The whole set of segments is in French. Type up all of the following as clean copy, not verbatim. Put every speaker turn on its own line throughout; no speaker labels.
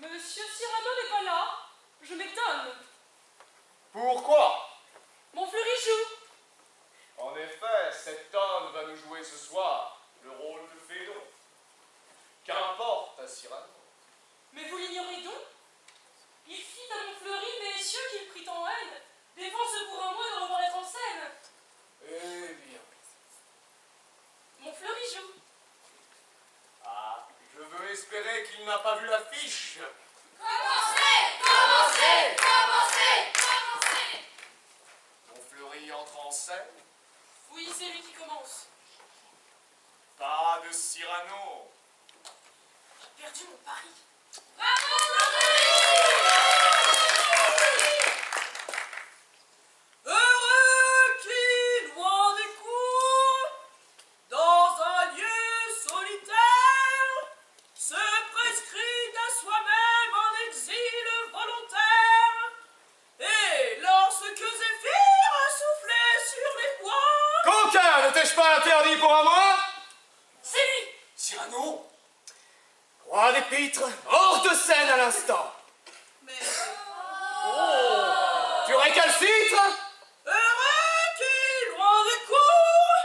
Monsieur Cyrano n'est pas là. Je m'étonne.
Pourquoi?
Mon fleury joue.
En effet, cet homme va nous jouer ce soir le rôle de Phédon. Qu'importe à Cyrano.
Mais vous l'ignorez donc? Il fit à mon fleury, messieurs, qu'il prit en haine. Défense pour un mois de revoir être en scène.
Eh bien.
Mon fleury joue.
Ah, je veux espérer qu'il n'a pas vu l'affiche.
Commencez! Commencez! Commencez! Commencez!
Mon fleury entre en scène.
Oui, c'est lui qui commence.
Pas de Cyrano.
J'ai perdu mon pari.
Heureux qui, loin des cours, dans un lieu solitaire, se prescrit à soi-même en exil volontaire, et lorsque Zéphyr a soufflé sur les bois...
Coquin, ne t'ai-je pas interdit pour un mois?
C'est lui.
Cyrano, roi des pitres, hors de scène à l'instant.
Mais...
Tu récalcitres?
Heureux qui, loin des cours,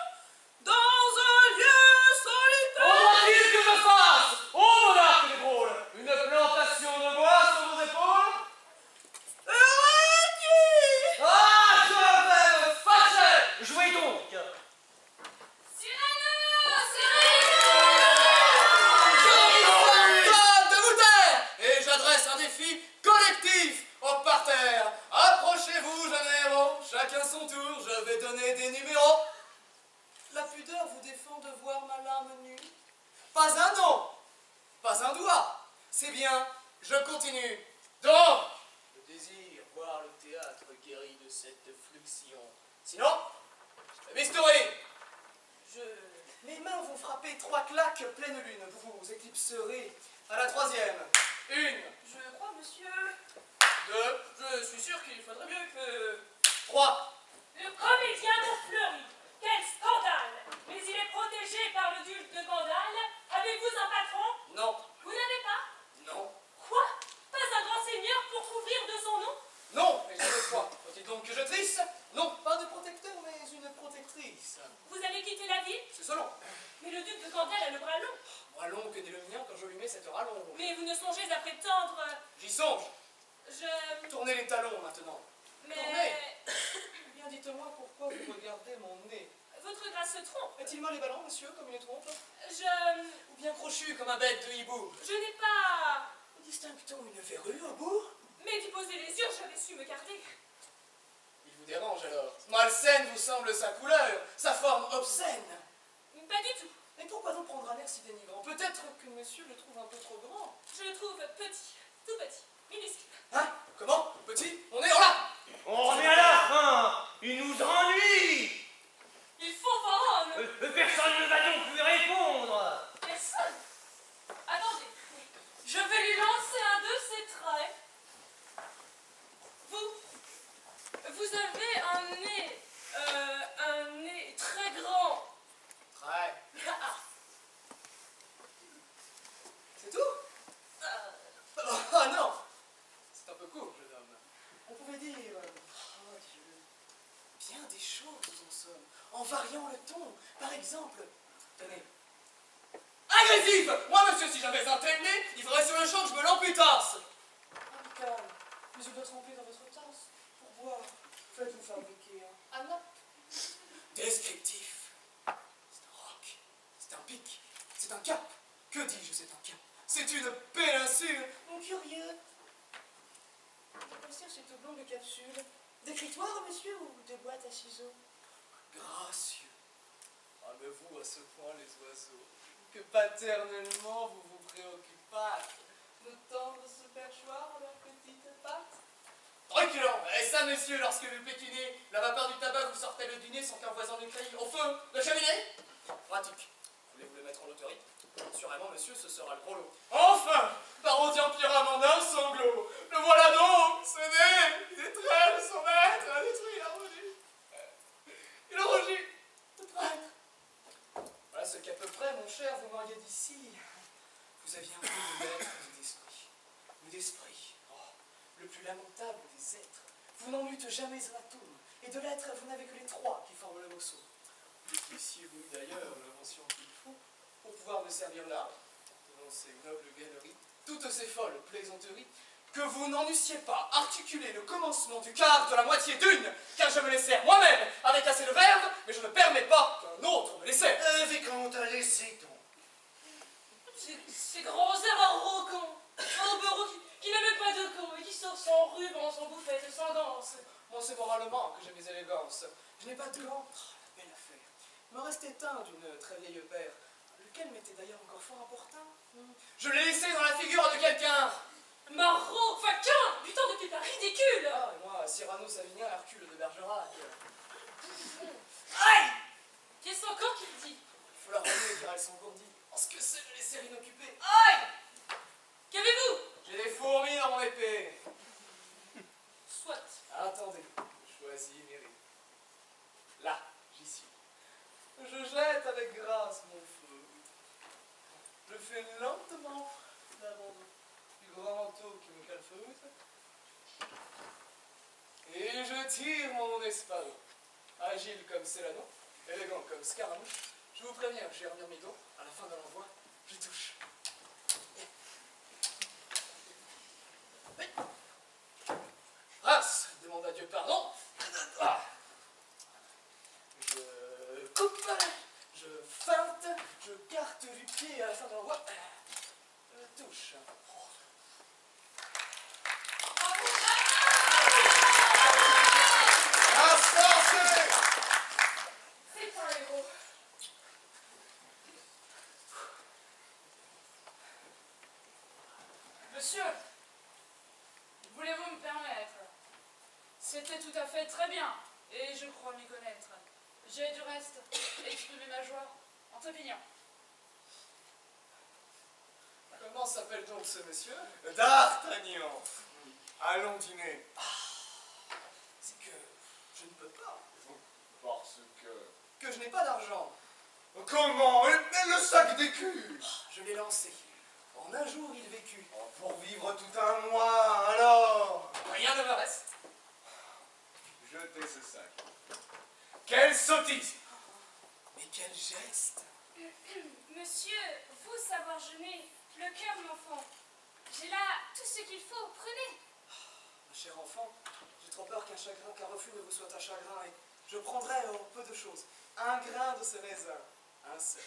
dans un lieu solitaire...
Faudra-t-il que je fasse, ô monarque des drôles, une plantation de bois sur vos épaules?
Heureux qui...
Ah, je vais me fâcher! Jouez donc!
Cyrano!
De vous taire! Et j'adresse un défi collectif au parterre. Approchez-vous, jeunes héros. Chacun son tour, je vais donner des numéros. La pudeur vous défend de voir ma lame nue. Pas un nom, pas un doigt. C'est bien, je continue. Donc, je désire voir le théâtre guéri de cette fluxion. Sinon, je fais bistouri. Mes mains vont frapper 3 claques pleine lune. Vous vous éclipserez à la 3e. 1,
Je crois, monsieur...
2, je suis sûr qu'il faudrait mieux que... 3.
Le comédien mon fleury. Quel scandale. Mais il est protégé par le duc de Gandale. Avez-vous un patron?
Non,
Vous n'avez pas?
non,
Quoi? Pas un grand seigneur pour couvrir de son nom?
non, mais j'ai le poids. Faut-il donc que je trisse? Non, pas de protecteur, mais une protectrice.
Vous allez quitter la ville?
C'est selon.
Mais le duc de Gandale a le bras long.
Bras long que n'est le mien quand je lui mets cette rallonge.
Mais vous ne songez à prétendre...
J'y songe.
Je...
Tournez les talons maintenant.
Mais...
Tournez. Bien, dites-moi pourquoi vous regardez mon nez.
Votre grâce se trompe.
Est-il mal et ballon, monsieur, comme une trompe?
Je...
Ou bien crochu comme un bec de hibou?
Je n'ai pas...
Distingue-t-on une verrue au bout?
Mais d'y poser les yeux, j'avais su me garder.
Il vous dérange alors? Malsaine vous semble sa couleur, sa forme obscène.
Pas du tout.
Mais pourquoi donc prendre un air si dénigrant? Peut-être que monsieur le trouve un peu trop grand.
Je le trouve petit, tout petit, minuscule.
Hein? Comment? Petit? On est là!
On revient à la fin. Il nous ennuie.
Il fanfaronne.
Personne ne va donc lui répondre.
Personne. Attendez, je vais lui lancer un de ses traits. Vous avez un nez très grand.
Très.
Ah,
C'est tout? Oh non! C'est un peu court, jeune homme. On pouvait dire... oh Dieu... bien des choses en somme. En variant le ton. Par exemple... Tenez. Agressif! Moi, monsieur, si j'avais un tel nez, il faudrait sur le champ que je me l'amputasse. Amical, mais je dois tremper dans votre tasse. Pour boire, faites-vous fabriquer un nappe. Descriptif. C'est un roc. C'est un pic. C'est un cap. Que dis-je, c'est un cap? C'est une péninsule. Mon curieux. Que sert cette oblongue capsule? D'écritoire, monsieur, ou de boîte à ciseaux? Gracieux. Ah, mais vous, à ce point, les oiseaux, que paternellement vous vous préoccupâtes de tendre ce perchoir à leurs petites pattes. Truculent! Et ça, monsieur, lorsque vous pékinez, la vapeur du tabac vous sortait le dîner sans qu'un voisin ne crie. Au feu, la cheminée? Pratique. Voulez-vous le mettre en autorité? Assurément, monsieur, ce sera le gros lot. Enfin! Parodie en pyramide en un sanglot! Le voilà donc! Ce nez! Il est très de son maître! A détruit, il a rougit! Il a rougit! Le traître! Voilà ce qu'à peu près, mon cher, vous m'auriez dit si vous aviez un peu de maître d'esprit. ou d'esprit. Oh, le plus lamentable des êtres. Vous n'en eûtes jamais un atome, et de l'être, vous n'avez que les trois qui forment le morceau. Eussiez-vous eu d'ailleurs l'invention qu'il faut pour pouvoir me servir là, dans ces nobles galeries, toutes ces folles plaisanteries, que vous n'en eussiez pas articulé le commencement du quart de la moitié d'une, car je me les sers moi-même avec assez de verve, mais je ne permets pas qu'un autre me les serve.
Vicomte, laissez donc.
Ces grands airs arrogants, un bureau qui n'a même pas de camp et qui sort sans ruban, sans bouffette, sans danse.
Bon, c'est moralement que j'ai mes élégances. Je n'ai pas de gants. Oh, la belle affaire. Il me restait un d'une très vieille paire, lequel m'était d'ailleurs encore fort opportun. Je l'ai laissé dans la figure de quelqu'un.
Marot, faquin, putain de pépin ridicule.
Ah, et moi, Cyrano Savinien, Hercule de Bergerac.
Aïe! Qu'est-ce encore qu'il dit?
Il faut la remuer car elles sont gourdies. Parce que c'est de les laisser inoccupées.
Aïe! Qu'avez-vous?
J'ai des fourmis dans mon épée.
Soit.
Attendez, choisis mes rides. Là, j'y suis. Je jette avec grâce mon feu. Je fais lentement l'abandon du grand manteau qui me calfeute. Et je tire mon espadon. Agile comme Célano, élégant comme Scaramouche. Je vous préviens, cher Myrmidon, à la fin de l'envoi, j'y touche. Race, demande à Dieu pardon. Je coupe, je feinte, je carte du pied à la fin de l'envoi. Je touche.
C'est un héros. Monsieur, voulez-vous me permettre? C'était tout à fait très bien, et je crois m'y connaître. J'ai du reste exprimé ma joie en t'opinion.
Comment s'appelle donc ce monsieur?
D'Artagnan. Allons dîner.
C'est que je ne peux pas.
Parce
Que je n'ai pas d'argent.
Comment? Mais le sac d'écus.
Je l'ai lancé. En un jour, il vécut.
Pour vivre tout un mois, alors.
Rien ne me reste.
Jetez ce sac. Quelle sottise!
Mais quel geste!
Monsieur, vous savoir jeûner, le cœur m'enfant. J'ai là tout ce qu'il faut, prenez.
Ma chère enfant, j'ai trop peur qu'un refus ne vous soit un chagrin, et je prendrai peu de choses. Un grain de ce raisin, un seul.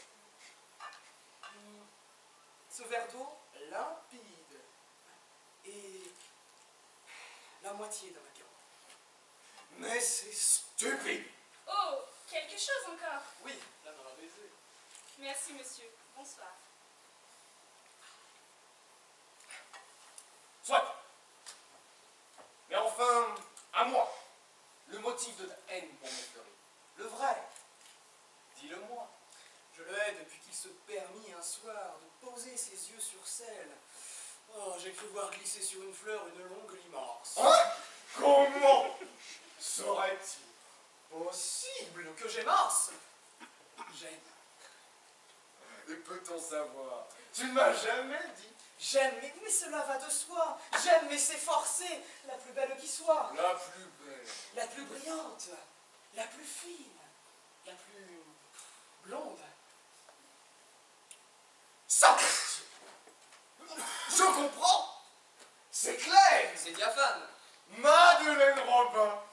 Ce verre d'eau limpide, et la moitié de ma carte.
Mais c'est stupide!
Oh, quelque chose encore.
Oui, la main à baiser.
Merci, monsieur. Bonsoir.
Soit! Mais enfin, à moi, le motif de ta haine pour mon fleuri. Le vrai. Dis-le-moi.
Je le hais depuis qu'il se permit un soir de poser ses yeux sur celle. Oh, j'ai cru voir glisser sur une fleur une longue limace.
Hein? Comment serait-il
Possible que j'aimasse. J'aime.
Et peut-on savoir? Tu ne m'as jamais dit.
J'aime, mais cela va de soi. J'aime, mais c'est forcé. La plus belle qui soit.
La plus belle.
La plus brillante. La plus fine. La plus blonde.
Sapristi! Je comprends. C'est clair.
C'est diaphane.
Madeleine Robin.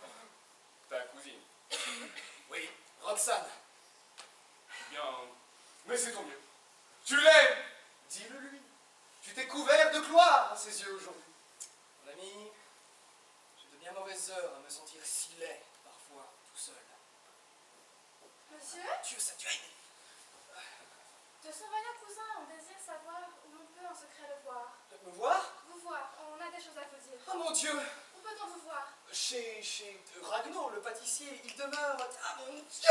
Ta cousine.
Oui, Roxane.
Bien. Mais c'est ton mieux. Tu l'aimes. Dis-le lui. Tu t'es couvert de gloire à ses yeux aujourd'hui.
Mon ami, j'ai de bien mauvaises heures à me sentir si laid, parfois, tout seul.
Monsieur,
Dieu, ça duègne.
de son vaillant cousin, on désire savoir où l'on peut en secret le voir.
Me voir?
Vous voir, on a des choses à vous dire.
Oh mon Dieu!
Où peut-on vous voir?
Chez Ragnaud, le pâtissier, il demeure... Ah mon Dieu!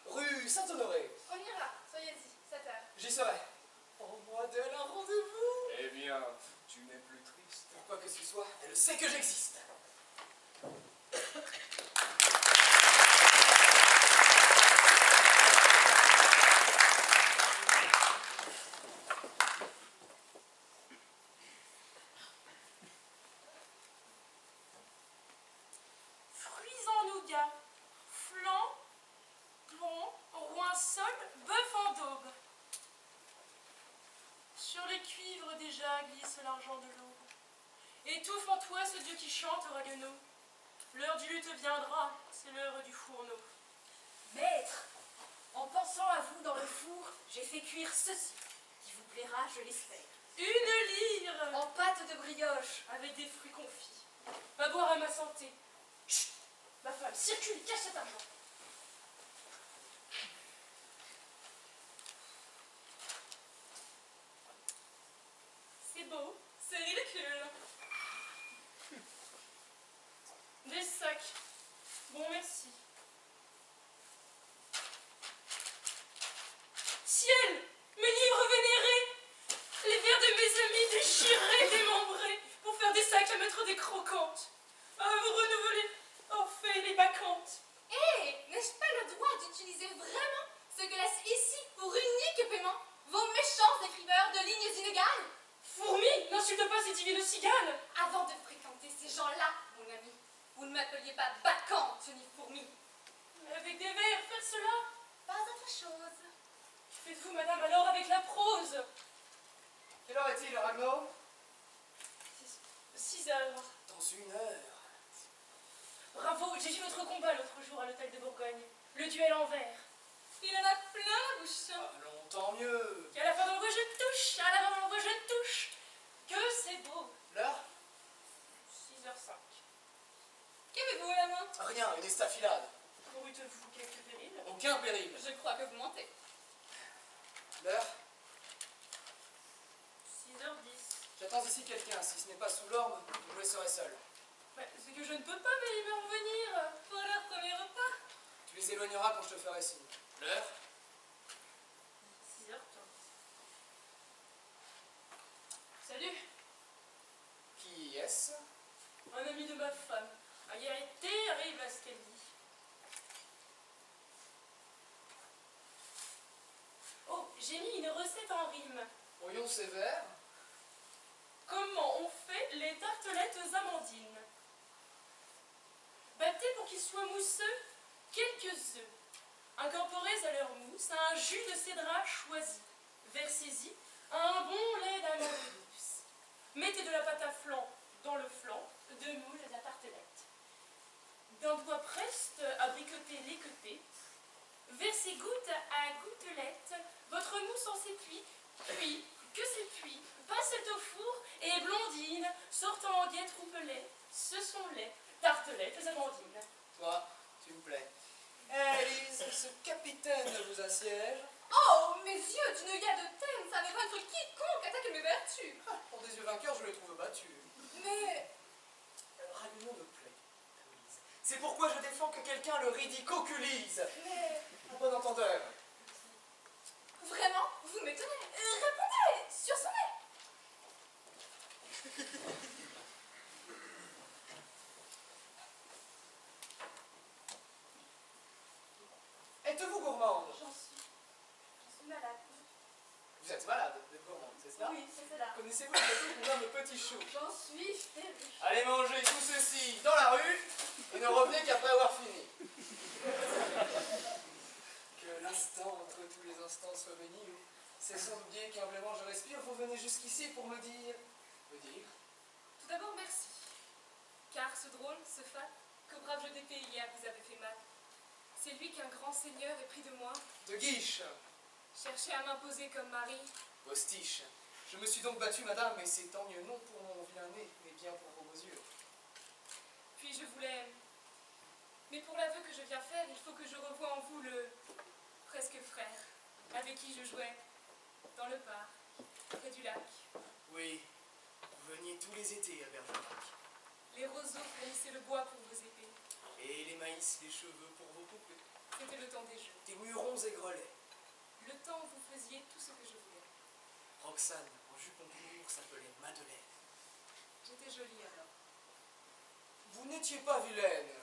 Rue Saint-Honoré.
On ira, soyez-y, 7 heures.
J'y serai. Oh, moi d'elle, un rendez-vous!
Eh bien, tu n'es plus triste.
Quoi que ce soit, elle sait que j'existe.
et cuivre déjà glisse l'argent de l'eau. Étouffe en toi ce Dieu qui chante au ragueneau. L'heure du lutte viendra, c'est l'heure du fourneau.
Maître, en pensant à vous dans le four, j'ai fait cuire ceci, qui vous plaira, je l'espère.
Une lyre
En pâte de brioche.
avec des fruits confits. Va boire à ma santé. Chut, ma femme, circule, cache cet argent. C'est beau, c'est ridicule. Des sacs. Bon, merci. Ciel, mes livres vénérés, les vers de mes amis déchirés, démembrés, pour faire des sacs à mettre des croquantes. À vous renouveler, Orphée les bacchantes.
N'ai-je pas le droit d'utiliser vraiment ce que laisse ici pour unique paiement vos méchants écriveurs de lignes inégales?
Fourmi, n'insulte pas ces divines cigales.
Avant de fréquenter ces gens-là, mon ami, vous ne m'appeliez pas bacchante ni fourmi.
Avec des vers, faites cela.
Pas autre chose.
Faites-vous, madame, alors avec la prose.
Quelle heure est-il, Ragno?
6 heures.
Dans 1 heure.
Bravo, j'ai vu votre combat l'autre jour à l'hôtel de Bourgogne. Le duel en vers.
Il en a plein la bouche.
Allons, tant mieux.
Et à la fin de l'envoi, je touche. À la fin de l'envoi, je touche. Que c'est beau.
L'heure?
6h05.
Qu'avez-vous à la main?
Rien, une estafilade.
Courûtes-vous quelques périls?
Aucun péril.
Je crois que vous mentez.
L'heure?
6h10.
J'attends ici quelqu'un. Si ce n'est pas sous l'orme, je serai seul.
C'est que je ne peux pas me revenir.
Pour leur premier repas.
Tu les éloigneras quand je te ferai signe. L'heure?
6h15. Salut.
Qui est-ce?
Un ami de ma femme. Un guerrier terrible à ce qu'elle dit. Oh, j'ai mis une recette en rime.
Voyons ces vers.
Comment on fait les tartelettes amandines? Battez pour qu'ils soient mousseux quelques œufs. Incorporez à leur mousse un jus de cédrat choisi. Versez-y un bon lait d'amande douce. Mettez de la pâte à flan dans le flanc de moule de la tartelette. D'un doigt preste à bricoter l'équeuté. Versez goutte à gouttelette votre mousse en s'épuis, puis, que s'épuis, passe-t au four et blondine, sortant en guette roupelet, ce sont les tartelettes amandines.
Toi, tu me plais. Élise, ce capitaine vous assiège.
Oh, mes yeux d'une œillade de thème, ça ne vaincre quiconque attaque mes vertus.
Pour des yeux vainqueurs, je les trouve battus.
Mais
Ragueneau me plaît, Élise. C'est pourquoi je défends que quelqu'un le ridiculise. En bon entendeur.
vraiment, vous m'étonnez. Répondez sur son nez.
Êtes-vous gourmande?
J'en suis malade.
Vous êtes malade d'être gourmande, c'est cela?
Oui, c'est cela.
Connaissez-vous le gâteau qu'on nomme le petit chou?
J'en suis férue.
Allez manger tout ceci dans la rue et ne revenez qu'après avoir fini. Que l'instant entre tous les instants soit béni, ou cessons d'oublier qu'humblement je respire, vous venez jusqu'ici pour me dire... Me dire?
Tout d'abord, merci. Car ce drôle, ce fat, qu'au brave jeu d'épée hier vous avez fait mal, c'est lui qu'un grand seigneur épris de moi,
De guiche,
cherchait à m'imposer comme mari.
postiche. Je me suis donc battu, madame, et c'est tant mieux, non pour mon vilain nez, mais bien pour vos mesures.
Puis je voulais... Mais pour l'aveu que je viens faire, il faut que je revoie en vous le presque frère, avec qui je jouais dans le parc, près du lac.
Oui, vous veniez tous les étés à Bergerac.
Les roseaux frémissaient le bois pour vos épées.
Et les maïs, les cheveux pour vos poupées.
C'était le temps des jeux.
Des murons et grelets.
Le temps où vous faisiez tout ce que je voulais.
Roxane, en jupon court, s'appelait Madeleine.
J'étais jolie alors.
Vous n'étiez pas vilaine,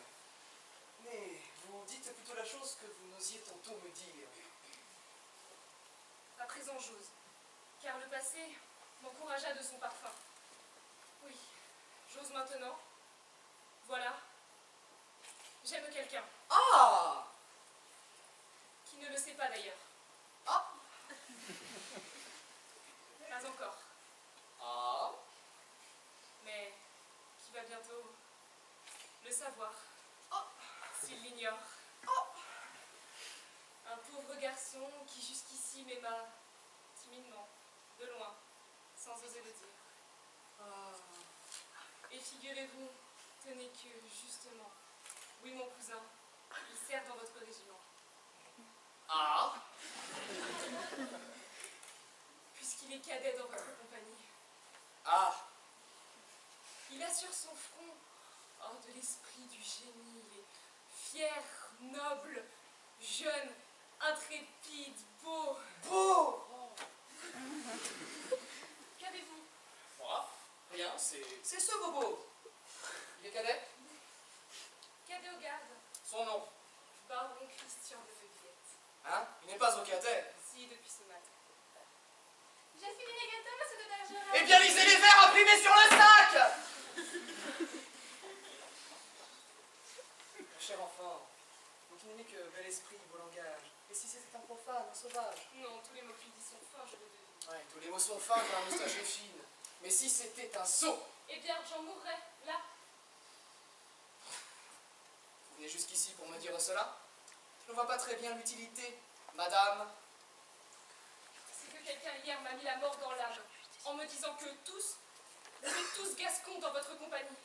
mais vous dites plutôt la chose que vous n'osiez tantôt me dire.
À présent, j'ose. Car le passé m'encouragea de son parfum. Oui, j'ose maintenant. Voilà. J'aime quelqu'un.
Ah!
Qui ne le sait pas d'ailleurs.
Ah!
Pas encore.
le savoir. S'il l'ignore. Un pauvre garçon qui jusqu'ici m'aima timidement, de loin, sans oser le dire. Et figurez-vous, tenez que, justement, oui mon cousin, il sert dans votre régiment.
Ah,
Puisqu'il est cadet dans votre compagnie.
ah,
Il a sur son front, de l'esprit du génie, il est fier, noble, jeune, intrépide, beau.
beau.
Qu'avez-vous?
Moi, rien, c'est ce bobo. Il est cadet?
Cadet au garde,
Son nom?
baron Christian de Feuillette.
Hein? Il n'est pas au cadet.
Si, depuis ce matin. J'ai fini les gâteaux, monsieur de Bergerac.
Eh bien, lisez les vers imprimés sur le sac. Mon cher enfant, vous qui n'aimez que bel esprit, beau langage, et si c'était un profane, un sauvage?
Non, tous les mots qu'il dit sont fins, je le devine.
Ouais, tous les mots sont fins quand la moustache est fine. Mais si c'était un sot,
Eh bien, j'en mourrais, là.
vous venez jusqu'ici pour me dire cela? Je ne vois pas très bien l'utilité, madame.
C'est que quelqu'un hier m'a mis la mort dans l'âme, en me disant que tous, vous êtes tous gascons dans votre compagnie.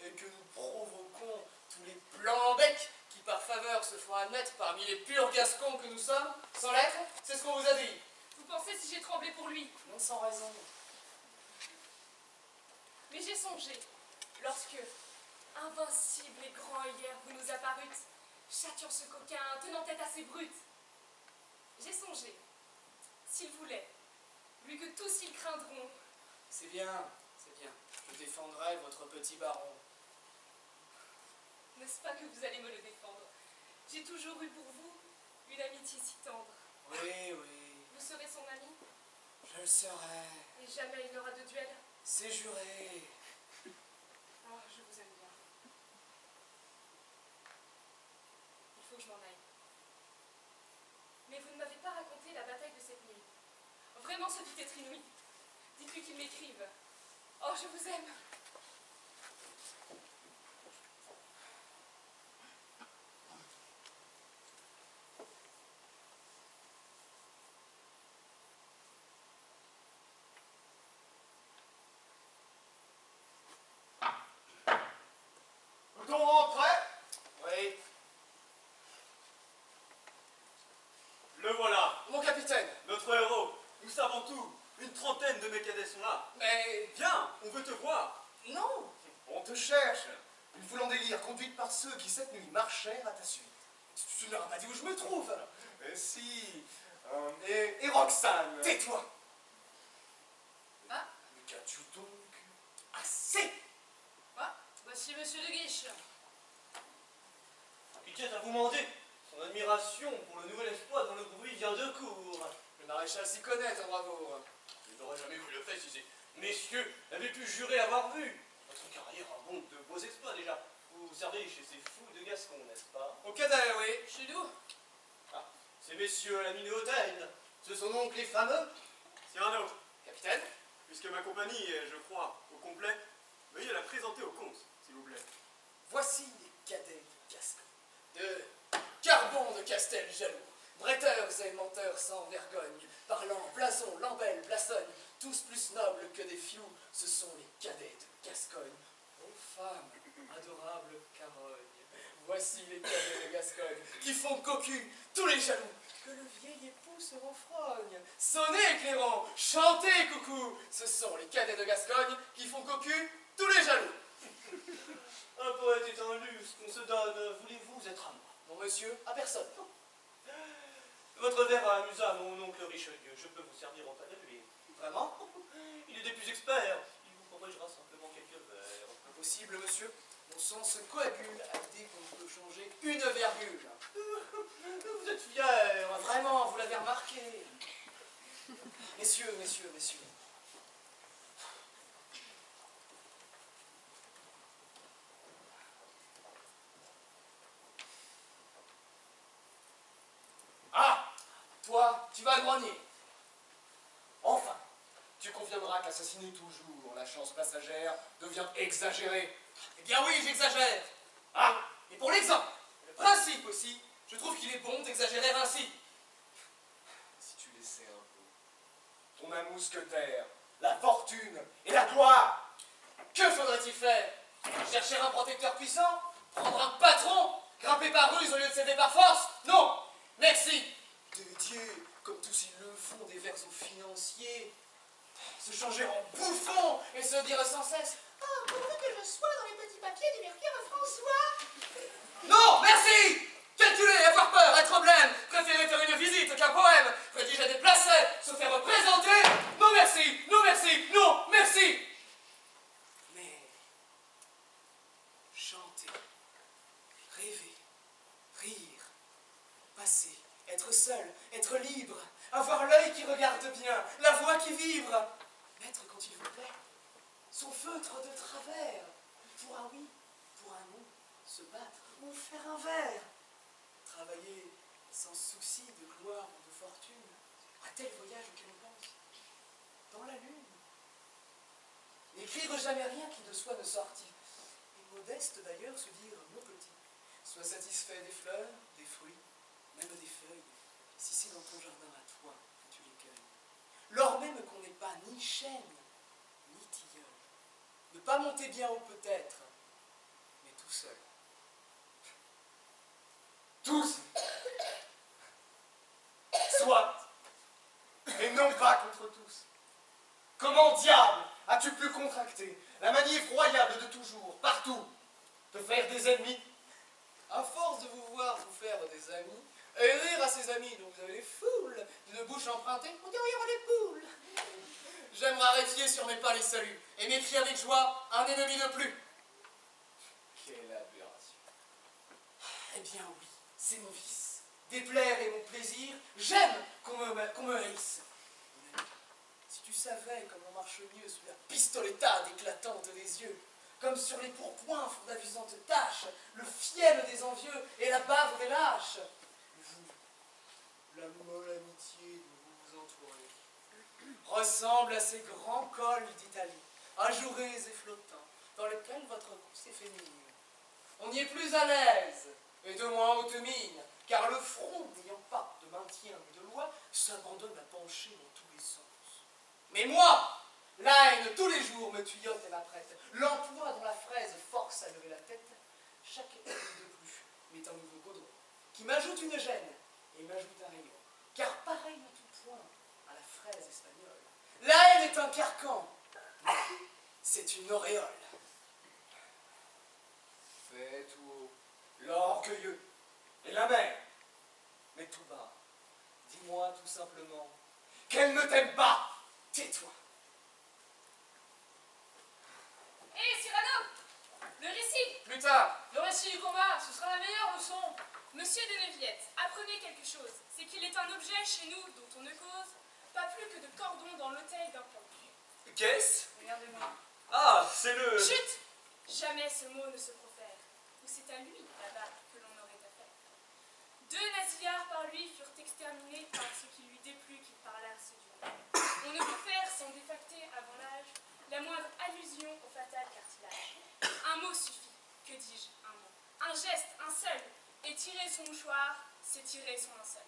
Et que nous provoquons tous les blancs-becs qui par faveur se font admettre parmi les purs gascons que nous sommes, sans l'être, c'est ce qu'on vous a dit.
Vous pensez si j'ai tremblé pour lui?
Non sans raison.
Mais j'ai songé, lorsque, invincible et grand hier, vous nous apparûtes, châtiant ce coquin, tenant tête à ses brutes. J'ai songé, s'il voulait, lui que tous ils craindront.
C'est bien, c'est bien. Je défendrai votre petit baron.
N'est-ce pas que vous allez me le défendre? J'ai toujours eu pour vous une amitié si tendre.
Oui, oui,
Vous serez son ami,
je le serai.
et jamais il n'aura de duel.
C'est juré.
Oh, je vous aime bien. Il faut que je m'en aille. Mais vous ne m'avez pas raconté la bataille de cette nuit. Vraiment, ce dit être inouï. Dites-lui qu'il m'écrive. Oh, je vous aime.
Peut-on rentrer?
Oui.
Le voilà,
Mon capitaine.
notre héros. Nous savons tout. Une trentaine de mes cadets sont là.
Mais
Viens, on veut te voir.
non.
On te cherche. Une foule en délire, conduite par ceux qui cette nuit marchèrent à ta suite.
Tu ne leur as pas dit où je me trouve.
Si. Et Roxane.
Tais-toi.
Ah,
Mais qu'as-tu donc?
Assez.
voici monsieur de Guiche.
Il tient à vous demander son admiration pour le nouvel exploit dont le bruit vient de cour.
Le maréchal s'y connaît, en bravoure.
Je n'aurais jamais cru le fait si ces messieurs avaient pu jurer avoir vu. Votre carrière abonde de beaux exploits déjà. Vous servez chez ces fous de Gascon, n'est-ce pas?
Au cadet, oui.
Chez nous.
Ces messieurs à la mine hautaine.
Ce sont donc les fameux.
Cyrano,
Capitaine.
puisque ma compagnie est, je crois, au complet, veuillez la présenter au comte, s'il vous plaît.
Voici les cadets de Gascon. De Carbon de Castel-Jaloux. Bretteurs et menteurs sans vergogne, parlant blason, lambelle, blassogne, tous plus nobles que des filous, ce sont les cadets de Gascogne. Ô femmes, adorable carogne, voici les cadets de Gascogne, qui font cocu tous les jaloux, que le vieil époux se renfrogne. Sonnez, clairon, chantez, coucou, ce sont les cadets de Gascogne, qui font cocu tous les jaloux.
Un poète est un luxe qu'on se donne. Voulez-vous être à moi?
Mon monsieur, à personne.
Votre verre amusa mon oncle Richelieu. Je peux vous servir en tas de lui.
Vraiment?
Il est des plus experts. Il vous corrigera simplement quelques vers.
Impossible, monsieur. Mon sang se coagule à l'idée qu'on ne peut changer une virgule.
Vous êtes fiers.
Vraiment, vous l'avez remarqué. Messieurs, messieurs, messieurs. Ah! Toi, tu vas à grogner. Enfin, tu conviendras qu'assassiner toujours la chance passagère devient exagéré. Eh bien, bien oui, j'exagère. Ah, et pour l'exemple, le principe aussi, je trouve qu'il est bon d'exagérer ainsi.
Si tu laissais un peu ton âme mousquetaire, la fortune et la gloire.
Que faudrait-il faire? Chercher un protecteur puissant? Prendre un patron? Grimper par ruse au lieu de céder par force? Non! Merci! Dédier, comme tous ils le font, des versets financiers, se changer en bouffon et se dire sans cesse:
Oh, pourvu que je sois dans les petits papiers du Mercure François.
non, merci! Calculer, avoir peur, être blême, préférer faire une visite qu'un poème, rédiger des placets, se faire représenter. Non merci, non merci, non merci! Mais chanter, rêver, rire, passer, être seul, être libre, avoir l'œil qui regarde bien, la voix qui vibre, mettre quand il vous plaît son feutre de travers, pour un oui, pour un non, se battre ou faire un vers, travailler sans souci de gloire ou de fortune, à tel voyage auquel on pense, dans la lune. N'écrire jamais rien qui de soi ne sortit, et modeste d'ailleurs se dire mon petit, sois satisfait des fleurs, des fruits, même des feuilles, si c'est dans ton jardin à toi que tu les cueilles. Lors même qu'on n'est pas ni chêne, ni tilleul, ne pas monter bien haut peut-être, mais tout seul.
Tous. Soit. Mais non pas contre tous. Comment diable as-tu pu contracter la manie effroyable de toujours, partout, te faire des ennemis?
À force de vous voir vous faire des amis, et rire à ces amis dont vous avez les foules, d'une bouche empruntée, on derrière les poules. J'aime raréfier sur mes pas les saluts, et m'écrire avec joie un ennemi de plus.
Quelle aberration.
Eh bien oui, c'est mon vice. Déplaire est mon plaisir, j'aime qu'on me haïsse. Mon ami, si tu savais comme on marche mieux sous la pistoletade éclatante des yeux, comme sur les pourpoints font d'avisantes taches, le fiel des envieux et la bave des lâches. Vous, la molle amitié dont vous vous entourez, ressemble à ces grands cols d'Italie, ajourés et flottants, dans lesquels votre goût s'est fait mine. On y est plus à l'aise, et de moins haute mine, car le front, n'ayant pas de maintien ni de loi, s'abandonne à pencher dans tous les sens. Mais moi, la haine tous les jours me tuyote et m'apprête, l'emploi dont la fraise force à lever la tête, chaque haine de plus m'est un nouveau baudron, qui m'ajoute une gêne et m'ajoute un rayon, car pareil en tout point à la fraise espagnole, la haine est un carcan, mais c'est une auréole.
Fais tout haut l'orgueilleux et la mère. Mais tout bas, dis-moi tout simplement qu'elle ne t'aime pas.
Tais-toi.
Hé, Cyrano! Le récit!
Plus tard.
Le récit du combat, ce sera la meilleure leçon.
Monsieur de Neuvillette, apprenez quelque chose. C'est qu'il est un objet chez nous dont on ne cause pas plus que de cordons dans l'hôtel d'un pendu.
Qu'est-ce?
Regardez-moi.
Ah, c'est le...
Chut! Jamais ce mot ne se profère. Ou c'est à lui, là-bas, que l'on aurait affaire. 2 nasillards par lui furent exterminés par ce qui lui déplut qu'ils parlassent du mal. On ne peut faire sans défacter avant l'âge la moindre allusion au fatal cartilage. Un mot suffit. Que dis-je? Un mot. Un geste, un seul. Et tirer son mouchoir, c'est tirer son linceul.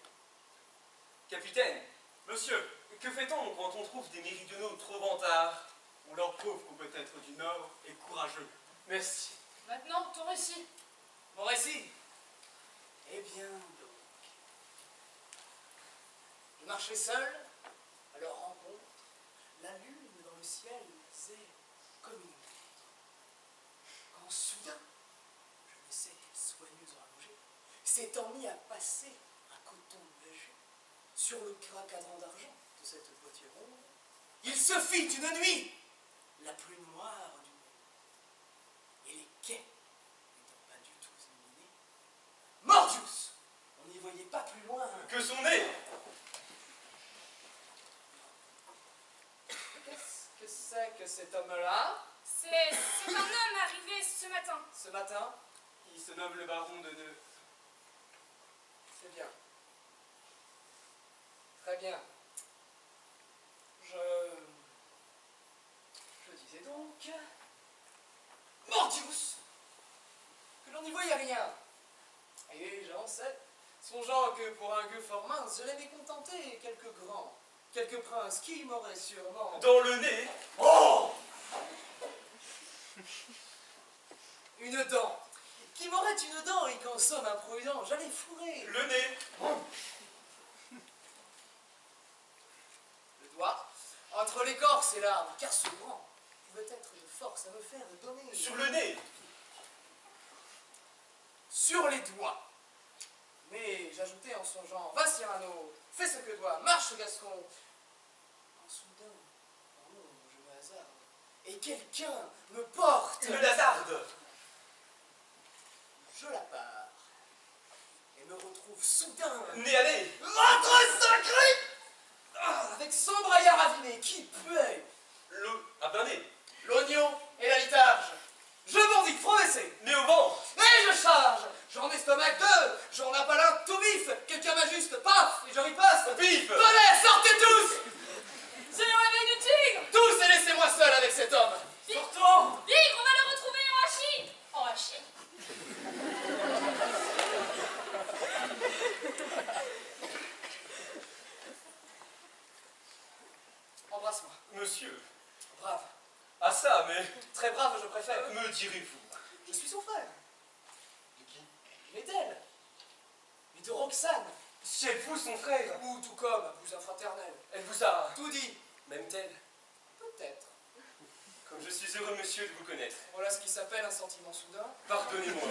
Capitaine, monsieur, que fait-on quand on trouve des méridionaux trop vantards? On leur prouve qu'on peut être du Nord et courageux.
Merci.
Maintenant, ton récit.
Mon récit? Eh bien, donc. Je marchais seul, à leur rencontre, la lune dans le ciel faisait comme une montre. Quand soudain, je ne sais quelle soigneuse horloger s'étant mis à passer un coton beige sur le cadran d'argent de cette boîtier ronde, il se fit une nuit la plus noire du monde. Et les quais n'étant pas du tout illuminés, Mordius! On n'y voyait pas plus loin.
Que son nez!
Qu'est-ce que c'est que cet homme-là?
C'est un homme arrivé ce matin.
Ce matin?
Il se nomme le baron de Neu.
C'est bien. Très bien. Je disais donc... Mordius! que l'on n'y voyait rien. Et j'avançais, songeant que pour un gueux fort mince, j'allais mécontenter quelques princes qui m'auraient sûrement...
Dans le nez.
Oh! Une dent. Qui m'aurait une dent et qu'en somme imprudent, j'allais fourrer.
Le nez.
Le doigt, entre l'écorce et l'arbre, car ce grand pouvait être de force à me faire donner.
Sur le nez.
Sur les doigts. Mais j'ajoutais en songeant, va Cyrano, fais ce que doit, marche Gascon. En soudain, en ombre, je me hasarde, et quelqu'un me porte.
Une lazarde.
Je la pars, et me retrouve soudain,
Nez à nez.
ventre sacré, avec son braillard raviné qui puait,
L'eau à plein nez.
l'oignon et la litarge. Je bondis, progressé,
Nez au ventre.
et je charge. J'en estomac deux, j'en appelle un tout vif, quelqu'un m'ajuste, paf, et je riposte.
Pif.
Venez, sortez tous!
C'est le réveil du tigre!
Tous et laissez-moi seul avec cet homme.
Sortons.
Tigre, on va le retrouver en hachis! En hachis?
Embrasse-moi.
Monsieur.
Brave.
Ah ça, mais
Très brave, je préfère.
me direz-vous?
Je suis son frère.
De qui?
Mais d'elle. Mais de Roxane.
Si êtes-vous son frère?
Ou tout comme un cousin fraternel.
Elle vous a...
Tout dit.
M'aime-t-elle?
Peut-être.
Comme je suis heureux, monsieur, de vous connaître.
Voilà ce qui s'appelle un sentiment soudain.
Pardonnez-moi.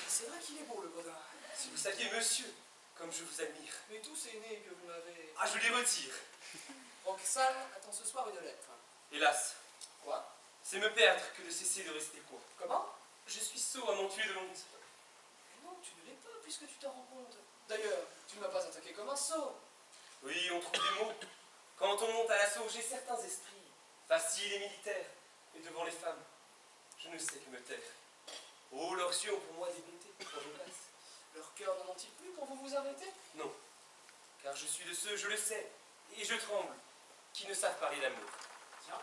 C'est vrai qu'il est beau, le Baudin.
Si vous saviez, monsieur, comme je vous admire.
Mais tous ces nez que vous m'avez...
Ah, je les retire.
Roxane attend ce soir une lettre.
Hélas,
Quoi?
c'est me perdre que de cesser de rester quoi.
Comment?
Je suis sot à m'en tuer de honte.
Mais non, tu ne l'es pas puisque tu t'en rends compte. D'ailleurs, tu ne m'as pas attaqué comme un sot.
Oui, on trouve des mots. Quand on monte à l'assaut, j'ai certains esprits, faciles et militaires, et devant les femmes, je ne sais que me taire. Oh, leurs yeux ont pour moi des bontés quand je passe.
Leur cœur n'en ont-ils plus pour vous arrêter?
Non, car je suis de ceux, je le sais, et je tremble, qui ne savent parler d'amour.
Tiens,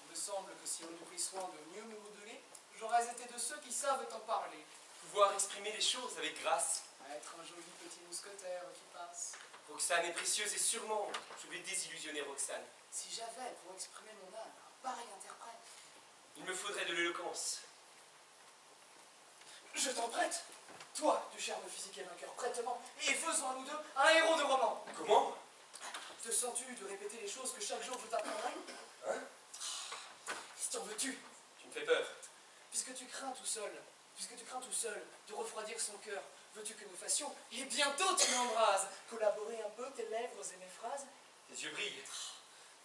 il me semble que si on eût pris soin de mieux me modeler, j'aurais été de ceux qui savent en parler.
Pouvoir exprimer les choses avec grâce.
À être un joli petit mousquetaire qui passe.
Roxane est précieuse et sûrement, je vais désillusionner Roxane.
Si j'avais pour exprimer mon âme un pareil interprète,
Il me faudrait de l'éloquence.
je t'en prête. Toi, du charme physique et vainqueur, prêtement, et faisons à nous deux un héros de roman.
Comment?
Te sens-tu de répéter les choses que chaque jour je t'apprendrai?
Hein?
Si t'en veux-tu,
Tu me fais peur.
puisque tu crains tout seul de refroidir son cœur, veux-tu que nous fassions, et bientôt tu m'embrases, collaborer un peu tes lèvres et mes phrases?
Tes yeux brillent.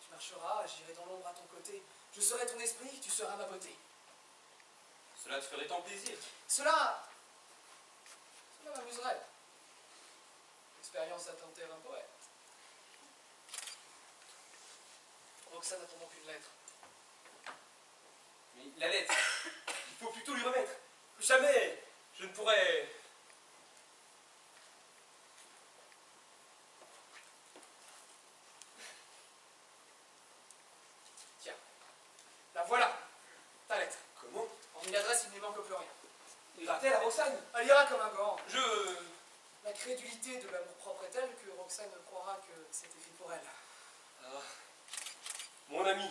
Tu marcheras, j'irai dans l'ombre à ton côté, je serai ton esprit, tu seras ma beauté.
Cela te ferait tant plaisir.
Cela m'amuserait. L'expérience a tenté un poète. Roxane n'attend donc une lettre.
Mais la lettre, il faut plutôt lui remettre. Jamais je ne pourrais...
Tiens, la voilà, ta lettre.
Comment?
En une adresse, il n'y manque plus rien.
Ira-t-elle à Roxane?
Elle ira comme un gant.
Je...
La crédulité de l'amour-propre est telle que Roxane croira que c'est écrit pour elle.
Ah, mon ami.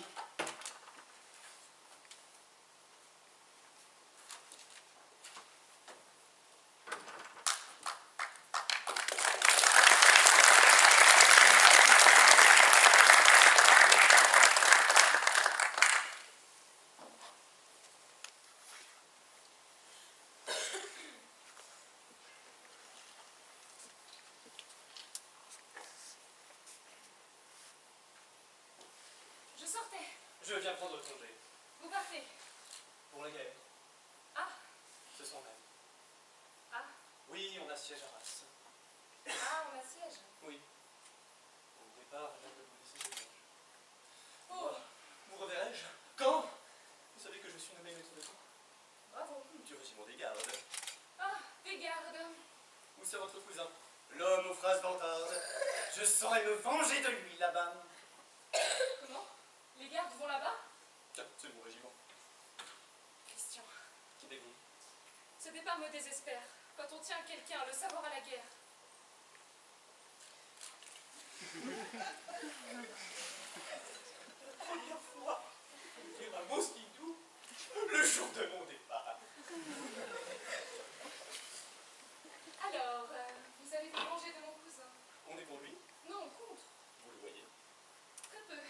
Je sortais.
Je viens prendre congé.
Vous partez.
Pour la guerre.
Ah.
Ce sont même.
Ah.
Oui, on assiège Arras.
Ah, on assiège.
Oui. Au départ, rien que vous laisser de linge.
Oh.
Vous reverrai-je? Quand? Vous savez que je suis nommé maître de camp.
Bravo.
Du régiment des gardes.
Ah, des gardes.
Où c'est votre cousin?
L'homme aux phrases vantardes. Je saurais me venger de lui là-bas.
Comment? Les gardes vont là-bas?
Tiens, c'est mon régiment.
Christian.
Qu'avez-vous?
Ce départ me désespère. Quand on tient quelqu'un, le savoir à la guerre.
Première fois, dire un mot si doux, le jour de mon départ.
Alors, vous avez été vengé de mon cousin?
On est pour lui,
Non, contre.
vous le voyez.
Très peu.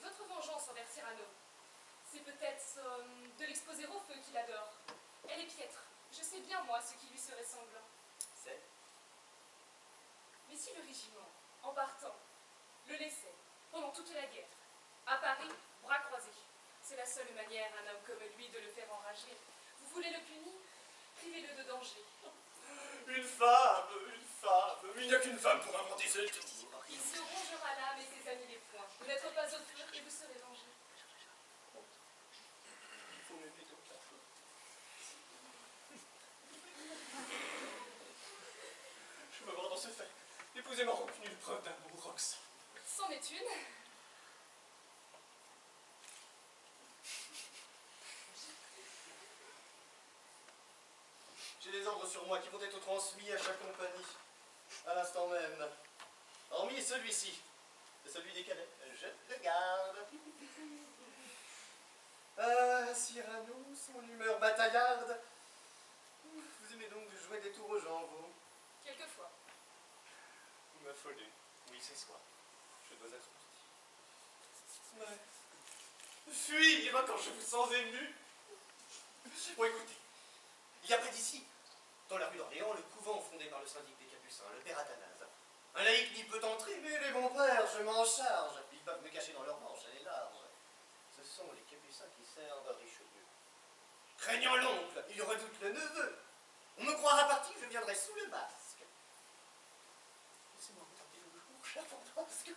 Votre vengeance envers Cyrano, c'est peut-être de l'exposer au feu qu'il adore. Elle est piètre. Je sais bien, moi, ce qui lui serait sanglant.
C'est
Mais si le régiment, en partant, le laissait, pendant toute la guerre, à Paris, bras croisés, c'est la seule manière à un homme comme lui de le faire enrager. Vous voulez le punir? Privez-le de danger.
une femme, il n'y a qu'une femme pour inventer ce tour.
Il se rongera l'âme et ses amis les poings. Vous n'êtes pas au feu et vous serez vengé.
Il faut m'aimer comme ça. Je veux voir dans ce fait épouser ma rancune une preuve d'amour, Roxane.
C'en est une.
J'ai des ordres sur moi qui vont être transmis à chaque compagnie, à l'instant même. Hormis celui-ci, c'est celui des cadets. Je le garde. Ah, Cyrano, son humeur bataillarde. Vous aimez donc jouer des tours aux gens, vous?
Quelquefois.
Vous m'affolez. Oui, c'est soi. Je dois être petit. Ouais. Fuir quand je vous sens ému.
Bon, écoutez, il y a près d'ici, dans la rue d'Orléans, le couvent fondé par le syndic des Capucins, le père Athanase. Un laïc n'y peut entrer, mais les bons pères, je m'en charge. Ils peuvent me cacher dans leurs manches, elle est large. Ce sont les Capucins qui servent à Richelieu. Craignant l'oncle, il redoute le neveu. On me croira parti, je viendrai sous le masque. Laissez-moi regarder le jour, cher fantasque.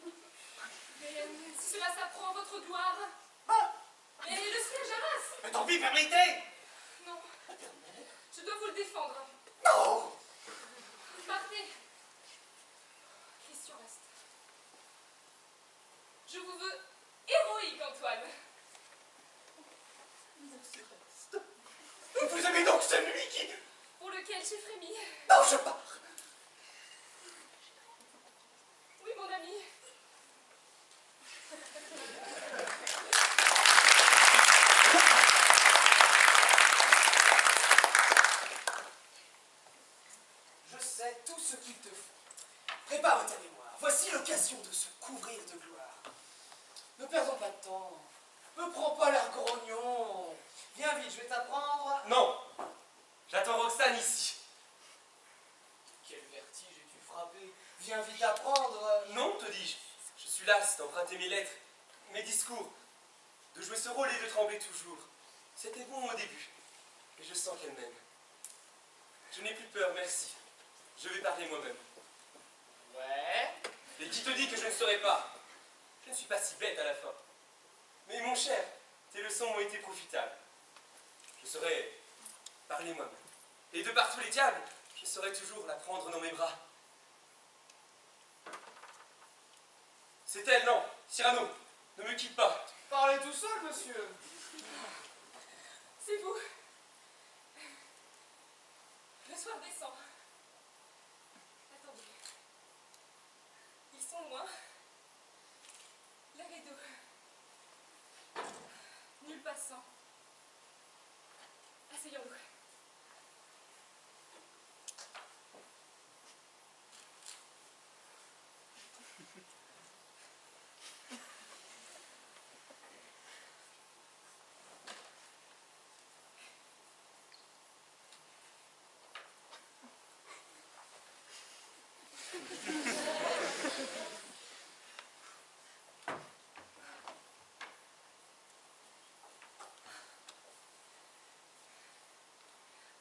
Mais si cela s'apprend votre gloire.
Ah!
Et le siège à Reims.
Mais tant pis, permettez!
Non. Je dois vous le défendre.
Non!
Partez. Christian reste. Je vous veux héroïque, Antoine.
Vous aimez donc celui qui...
Pour lequel j'ai frémi.
Non, je pars!
Oui, mon ami.
Je sais tout ce qu'il te faut. Prépare ta mémoire. Voici l'occasion de se couvrir de gloire. Ne perdons pas de temps. Ne prends pas l'air grognon. Viens vite, je vais t'apprendre.
Non. J'attends Roxane ici.
Quel vertige es-tu frappé? Viens vite apprendre.
Non, te dis-je. Je suis lasse d'emprunter mes lettres, mes discours, de jouer ce rôle et de trembler toujours. C'était bon au début, mais je sens qu'elle m'aime. Je n'ai plus peur, merci. Je vais parler moi-même.
Ouais.
Et qui te dit que je ne saurais pas? Je ne suis pas si bête à la fin. Mais mon cher, tes leçons m'ont été profitables. Je saurais parler moi-même. Et de par tous les diables, je saurais toujours la prendre dans mes bras. C'est elle, non? Cyrano, ne me quitte pas.
Parlez tout seul, monsieur.
C'est vous. Le soir descend. Attendez. Ils sont loin. L'air est doux. Nul passant. Asseyons-nous.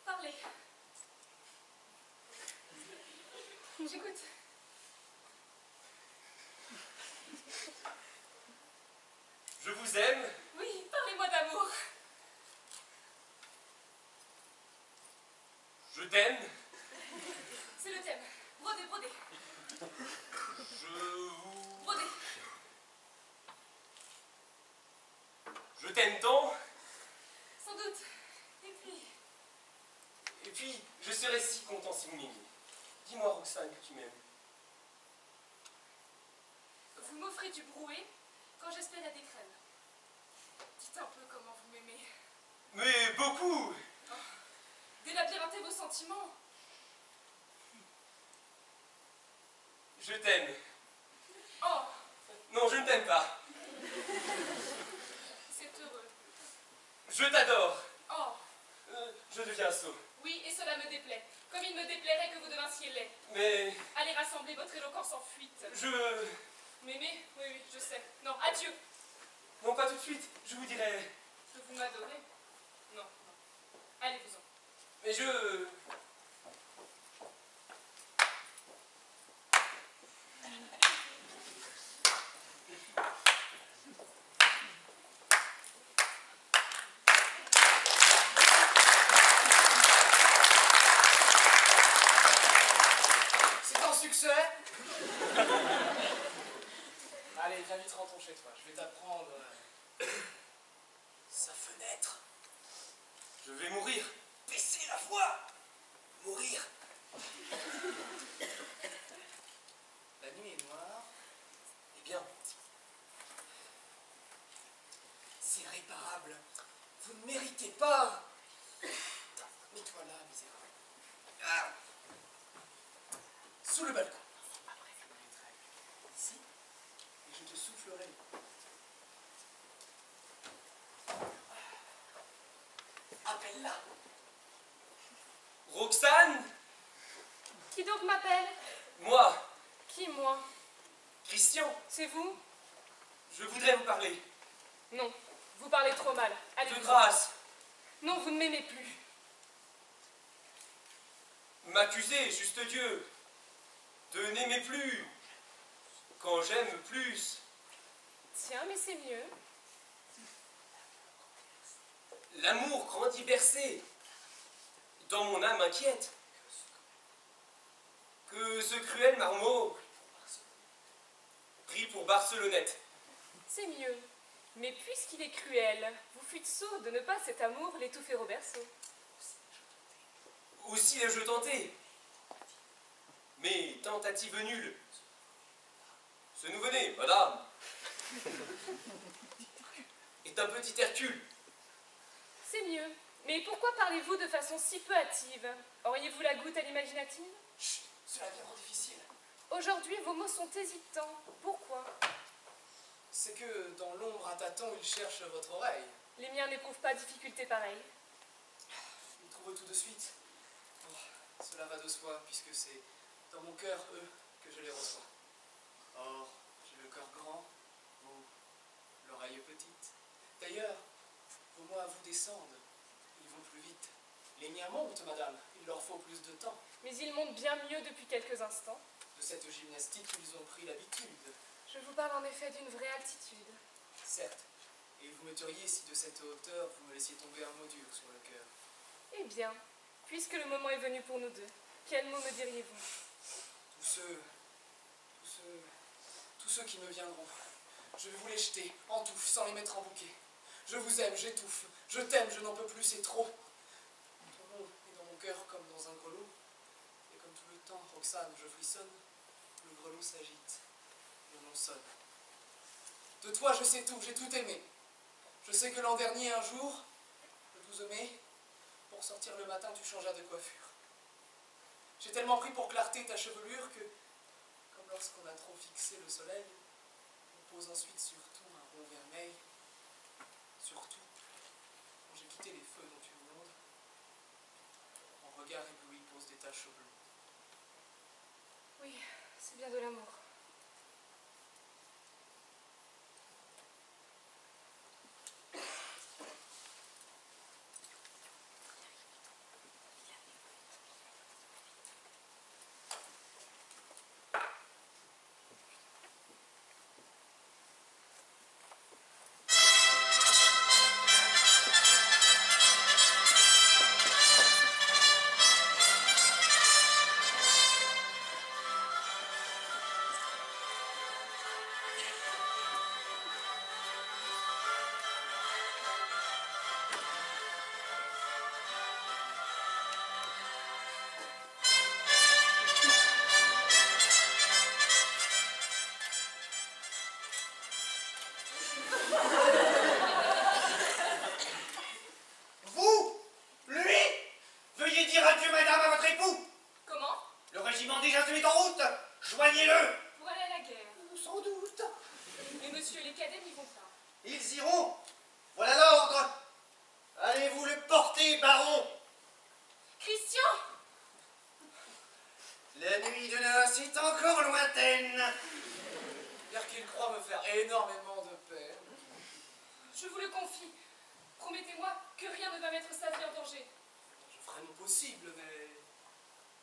Parlez. J'écoute.
Je vous aime.
Oui, parlez-moi d'amour.
Je t'aime.
C'est le thème. Brodez, brodez.
Je vous...
Brodez.
Je t'aime tant.
Sans doute. Et puis,
Puis, je serais si content si vous m'aimiez. Dis-moi, Roxane, que tu m'aimes.
Vous m'offrez du brouet quand j'espérais des crèmes. Dites un peu comment vous m'aimez.
Mais beaucoup!
Délabyrinthez vos sentiments.
Je t'aime.
Oh,
Non, je ne t'aime pas.
c'est heureux.
Je t'adore.
Oh,
Je deviens sot.
oui, et cela me déplaît. Comme il me déplairait que vous devinssiez laid.
Mais
Allez rassembler votre éloquence en fuite.
je...
M'aimer? Oui, oui, je sais. Non, adieu.
Non, pas tout de suite. Je vous dirai...
Que vous m'adorez? Non, non. Allez-vous-en.
Mais je...
C'est un succès. Allez, viens vite, rentrons chez toi. Je vais t'apprendre sa fenêtre.
Je vais mourir.
Baisser la voix. Mourir. La nuit est noire.
Eh bien,
C'est réparable. Vous ne méritez pas. Mets-toi là, misérable. Ah. Sous le balcon. Après, je me mettrai ici et je te soufflerai. Appelle-la.
Roxane?
Qui donc m'appelle?
Moi,
Qui, moi?
Christian,
C'est vous?
je voudrais vous parler.
Non, vous parlez trop mal. Allez.
De grâce,
Non, vous ne m'aimez plus.
m'accuser, juste Dieu, de n'aimer plus quand j'aime plus.
Tiens, mais c'est mieux.
L'amour grandit bercé dans mon âme inquiète. Que ce cruel marmot pris pour Barcelonnette.
C'est mieux. Mais puisqu'il est cruel, vous fûtes sourd de ne pas cet amour l'étouffer au berceau.
Aussi l'ai-je tenté. Mais tentative nulle. Ce nouveau-né, madame, est un petit Hercule.
C'est mieux. Mais pourquoi parlez-vous de façon si peu hâtive? Auriez-vous la goutte à l'imaginative?
Chut, cela devient trop difficile.
Aujourd'hui, vos mots sont hésitants. Pourquoi?
C'est que dans l'ombre un tâton, il cherche votre oreille.
Les miens n'éprouvent pas difficulté pareille.
Ils trouvent tout de suite. Oh, cela va de soi, puisque c'est dans mon cœur, eux, que je les reçois. Or, j'ai le cœur grand, vous, l'oreille petite. D'ailleurs, vos mots à vous descendent. Ils vont plus vite. Les miens montent, madame. Il leur faut plus de temps.
Mais ils montent bien mieux depuis quelques instants.
De cette gymnastique, ils ont pris l'habitude.
Je vous parle en effet d'une vraie altitude.
Certes. Et vous me tueriez si de cette hauteur, vous me laissiez tomber un mot dur sur le cœur.
Eh bien, puisque le moment est venu pour nous deux, quel mot me diriez-vous?
Tous ceux qui me viendront. Je vais vous les jeter, en touffe, sans les mettre en bouquet. Je vous aime, j'étouffe. Je t'aime, je n'en peux plus, c'est trop. Ton nom est dans mon cœur comme dans un grelot. Et comme tout le temps, Roxane, je frissonne. Le grelot s'agite. Le nom sonne. De toi, je sais tout, j'ai tout aimé. Je sais que l'an dernier, un jour, le 12 mai, pour sortir le matin, tu changeas de coiffure. J'ai tellement pris pour clarté ta chevelure que, comme lorsqu'on a trop fixé le soleil, on pose ensuite sur tout un rond vermeil. Surtout, quand j'ai quitté les feux dont tu inondes, mon regard ébloui pose des taches bleues.
Oui, c'est bien de l'amour.
Joignez-le!
Pour aller à la guerre.
Sans doute.
Et monsieur et les cadets n'y vont pas.
Ils iront. Voilà l'ordre. Allez-vous le porter, baron.
Christian!
La nuit de noces est encore lointaine.
Dire qu'il croit me faire énormément de peine.
Je vous le confie. Promettez-moi que rien ne va mettre sa vie en danger.
Je ferai mon possible, mais...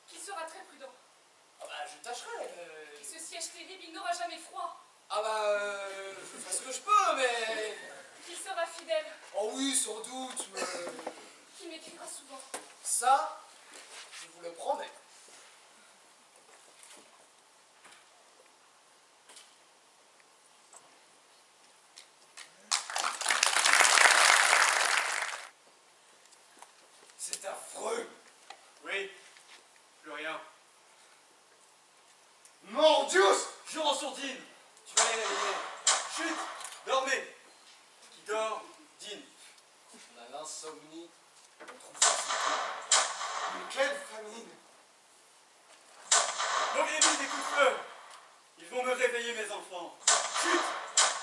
Qu'il sera très prudent.
Ah bah, je tâcherai, mais...
Et ce siège terrible, il n'aura jamais froid.
Ah bah, je ferai ce que je peux, mais...
Qu'il sera fidèle.
Oh oui, sans doute, mais...
Qu'il m'écrira souvent.
Ça, je vous le promets.
C'est affreux. Oui, plus rien.
Mordius!
Jure en sourdine. Tu vas les réveiller. Chut, dormez. Qui dort, dîne.
On a l'insomnie, on trouve ça.
Mais quelle famine!
N'auriez mis des coups de feu. Ils vont me réveiller, mes enfants. Chut,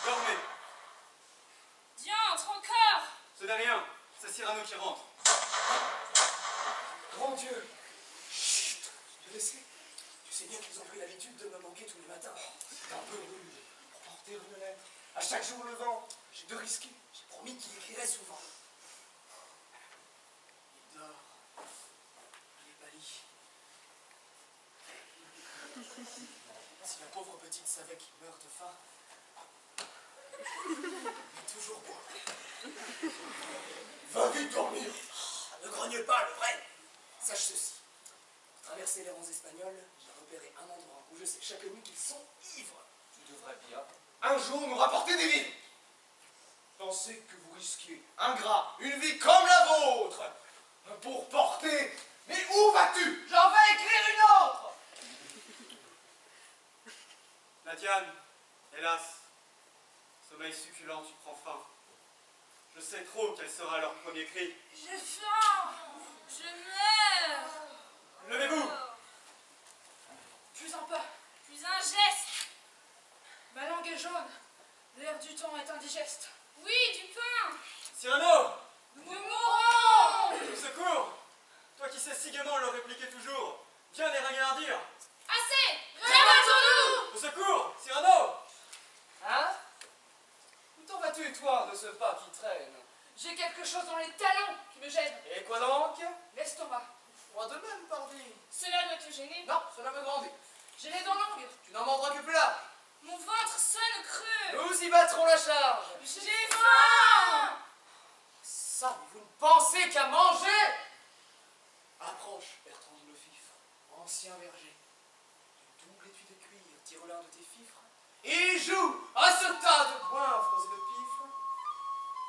dormez.
Diantre, encore!
Ce n'est rien. C'est Cyrano qui rentre.
Grand Dieu! Chut! Je laissez. Tu sais bien qu'ils ont pris l'habitude de me manquer tous les matins. C'est un peu rude pour porter une lettre. À chaque jour le vent. J'ai de risquer. J'ai promis qu'il écrirait souvent. Il dort. Il est pâli. Si la pauvre petite savait qu'il meurt de faim, il est toujours beau.
Va vite dormir!
Ne grogne pas, le vrai. Sache ceci. Pour traverser les rangs espagnols, j'ai repéré un endroit où je sais chaque nuit qu'ils sont ivres. Tu devrais bien
Un jour nous rapporter des vivres! Pensez que vous risquez, ingrat, une vie comme la vôtre, pour porter... Mais où vas-tu?
J'en vais écrire une autre.
La Diane, hélas. Sommeil succulent, tu prends faim. Je sais trop quel sera leur premier cri.
J'ai faim! Je meurs!
Levez-vous!
Plus un pas, plus un geste! Ma langue est jaune. L'air du temps est indigeste. Oui, du pain!
Cyrano!
Nous mourrons!
Au secours! Toi qui sais si gaiement le répliquer toujours, viens les ringardire!
Assez! Révoltons-nous!
Au secours! Cyrano!
Hein? Où t'en vas-tu, toi, de ce pas qui traîne?
J'ai quelque chose dans les talons qui me gêne.
Et quoi donc?
L'estomac.
Moi de même, pardi.
Cela doit te gêner.
Non, cela me grandit.
J'ai les dents longues.
Tu n'en mordras que plus là.
Mon ventre sonne creux.
Nous y battrons la charge.
J'ai faim!
Ça, mais vous ne pensez qu'à manger? Approche, Bertrand le fifre, ancien berger. Du double étui de cuir, tire l'un de tes fifres, et joue à ce tas de poinfres et de pifres.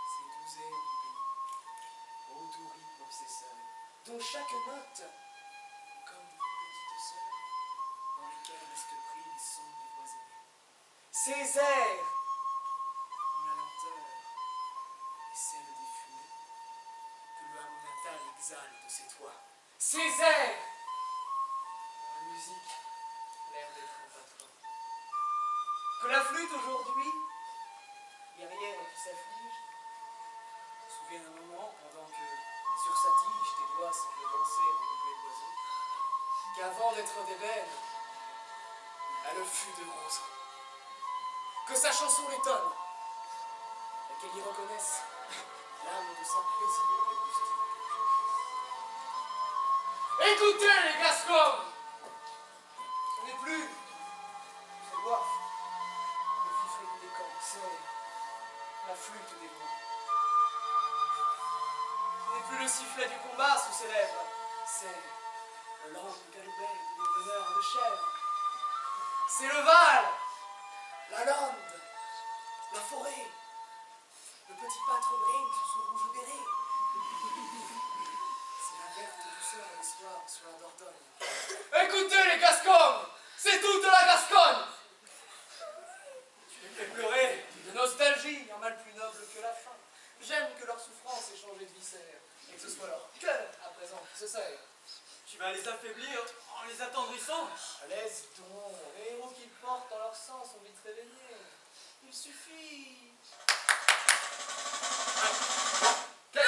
Ces douze airs du pays, au doux rythme obsesseur, dont chaque note est comme une petite sœur, dans lesquelles restent pris les sons des voix aimées. Ces airs, dont la lenteur et celle des fumées, que le hameau natal exhale de ses toits. Ces airs, dans la musique, l'air d'être un patron. Que la flûte aujourd'hui, guerrière qui s'afflige, te souviens d'un moment pendant que, sur sa tige, tes doigts semblaient danser en doublé d'oiseau, qu'avant d'être d'ébène, elle fut de rose. Que sa chanson l'étonne, et qu'elle y reconnaisse l'âme de sa plaisir et rustique. Écoutez les Gascons! Ce n'est plus ce bois, le fifre des camps, c'est la flûte des bois. Ce n'est plus le sifflet du combat sous ses lèvres, c'est le langue galopet des meneurs de chèvres. C'est le val, la lande, la forêt, le petit pâtre brine sous son rouge béret. C'est la verte douceur de l'histoire sur la Dordogne. Écoutez les Gascons, c'est toute la Gascogne.
Tu les fais pleurer!
De nostalgie, un mal plus noble que la faim. J'aime que leur souffrance ait changé de viscère, et que ce soit leur cœur à présent qui se serre.
Tu vas les affaiblir en les attendrissant.
Laisse donc, les héros qu'ils portent en leur sang sont vite réveillés. Il suffit.
Quoi?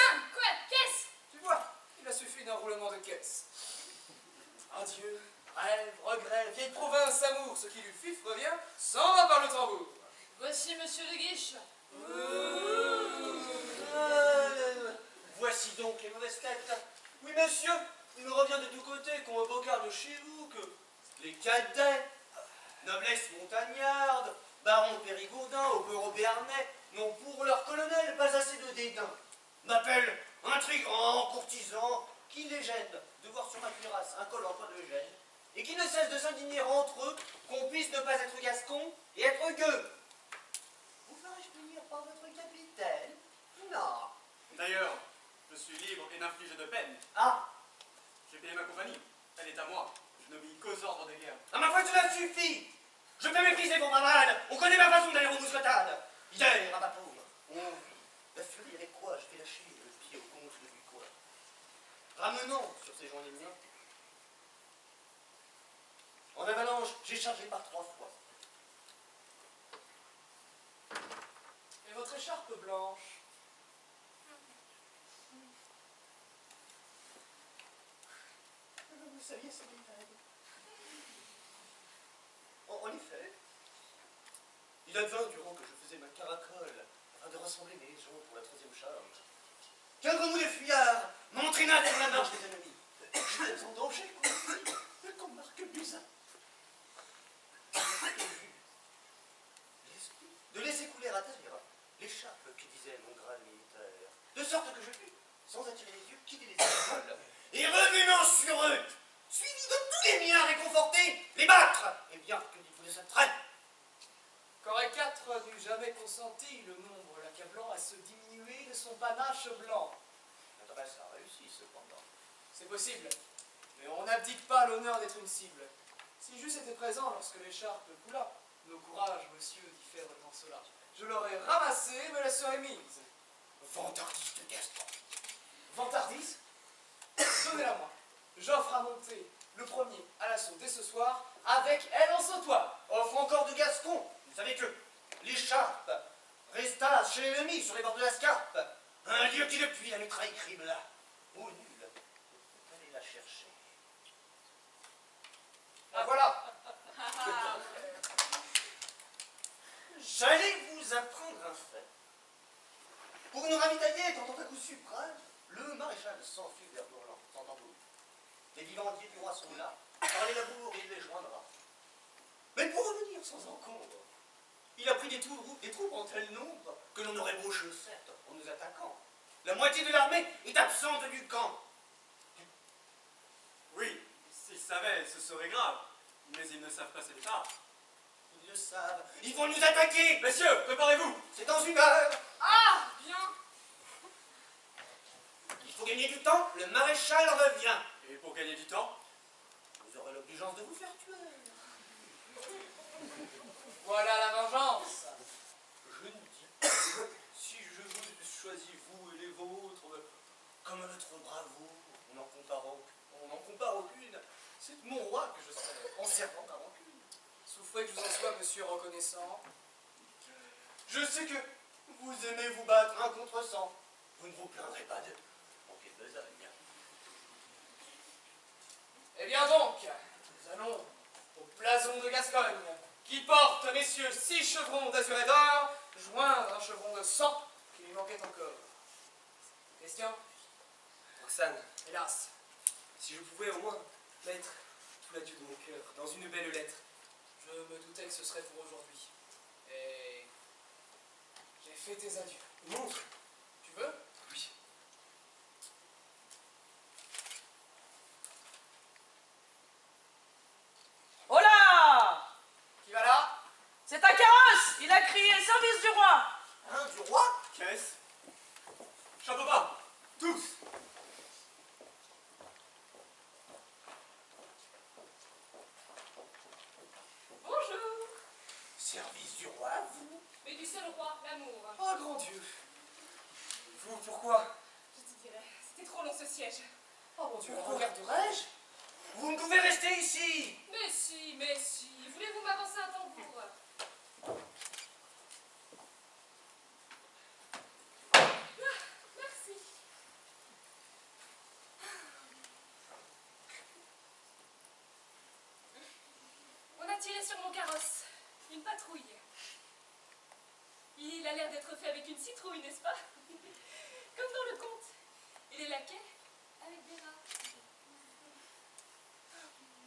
Qu'est-ce?
Tu vois, il a suffi d'un roulement de caisse. Adieu, rêve, regret, vieille province, amour, ce qui lui fif revient, s'en va par le tambour.
Voici Monsieur de Guiche.
Voici donc les mauvaises têtes. Oui, monsieur, il me revient de tous côtés qu'on me bocarde chez vous que les cadets, noblesse montagnarde, baron Périgourdin, au béarnais, n'ont pour leur colonel pas assez de dédain. M'appellent intrigant, courtisan, qui les gêne de voir sur ma cuirasse un col en point de gêne, et qui ne cesse de s'indigner entre eux qu'on puisse ne pas être gascon et être gueux. Vous ferai-je punir par votre capitaine? Non.
D'ailleurs, je suis libre et n'inflige de peine.
Ah,
J'ai payé ma compagnie. Elle est à moi. Je n'obéis qu'aux ordres de guerre.
à ma foi, cela suffit. Je peux mépriser vos bravades. On connaît ma façon d'aller aux mousquetades. Hier, à ma pauvre, la furie avec quoi je fais lâcher le pied au comte de Bucois. Ramenant sur ces journées miens, en avalanche, j'ai chargé par 3 fois.
Et votre écharpe blanche?
Vous saviez ce détail. En effet, il advint durant que je faisais ma caracole afin de rassembler mes légions pour la 3e charge, qu'un remous de fuyards m'entraîna sur la marche des ennemis. J'étais en danger, qu'on marque bizarre. De laisser couler à terre l'écharpe qui disait mon grade militaire, de sorte que je pus, sans attirer les yeux, quitter les épaules, et revenant sur eux, suivi de tous les miens réconfortés, les battre. Et bien, que dites-vous de cette traite?
Corée IV n'eût jamais consenti le nombre l'accablant à se diminuer de son panache blanc.
L'adresse a réussi cependant.
C'est possible, mais on n'abdique pas l'honneur d'être une cible. Si j'eusse été présent lorsque l'écharpe coula, nos courages, monsieur, diffèrent dans cela. Je l'aurais ramassée et me la serais mise.
Vantardise de Gaston.
Vantardise? Donnez-la moi. J'offre à monter le premier à l'assaut dès ce soir, avec elle en sautoir.
Offre encore de Gascon. Vous savez que l'écharpe resta chez l'ennemi sur les bords de la Scarpe. Un lieu qui depuis la mitraille crime là. Au nul. Allez la chercher.
Ah voilà.
J'allais vous apprendre un fait. Pour nous ravitailler, tentant à coup suprême, le maréchal s'enfuit vers Dourlan, sans tambour. Les vivandiers du roi sont là, par les labours il les joindra. Mais pour revenir sans encombre, il a pris des troupes en tel nombre que l'on aurait beau chaussette en nous attaquant. La moitié de l'armée est absente du camp.
Oui, s'ils savaient, ce serait grave. Mais ils ne savent pas cette part.
Ils le savent, ils vont nous attaquer.
Messieurs, préparez-vous.
C'est dans 1 heure.
Ah, bien.
Il faut gagner du temps, le maréchal revient.
Et pour gagner du temps,
Vous aurez l'obligeance de vous faire tuer.
Voilà la vengeance.
Je ne dis pas si je vous choisis vous et les vôtres comme notre bravoure, on n'en compare aucune. C'est mon roi que je serai, en servant à rancune.
Souffrez que je vous en sois, monsieur reconnaissant.
Je sais que vous aimez vous battre un contre 100. Vous ne vous plaindrez pas de manquer de besogne.
Eh bien donc, nous allons au blason de Gascogne, qui porte, messieurs, 6 chevrons d'azur et d'or, joindre un chevron de sang qui lui manquait encore. Question?
Roxane,
Hélas.
si je pouvais au moins mettre tout l'adieu de mon cœur dans une belle lettre.
Je me doutais que ce serait pour aujourd'hui. Et j'ai fait tes adieux.
Montre.
Tu veux?
Oui.
Oh là!
Qui va là?
C'est un carrosse! Il a crié service du roi!
Hein, du roi?
qu'est-ce? Chapeau bas, tous.
Bonjour.
Service du roi, vous?
Mais du seul roi, l'amour.
Oh grand Dieu!
Vous, pourquoi?
Je te dirais, c'était trop long ce siège.
Oh mon Dieu, regarderais-je?
Vous ne pouvez rester ici.
Mais si, mais si. Voulez-vous m'avancer un tambour? Merci. On a tiré sur mon carrosse. Une patrouille. Il a l'air d'être fait avec une citrouille, n'est-ce pas? Comme dans le conte. Et les laquais avec des rats.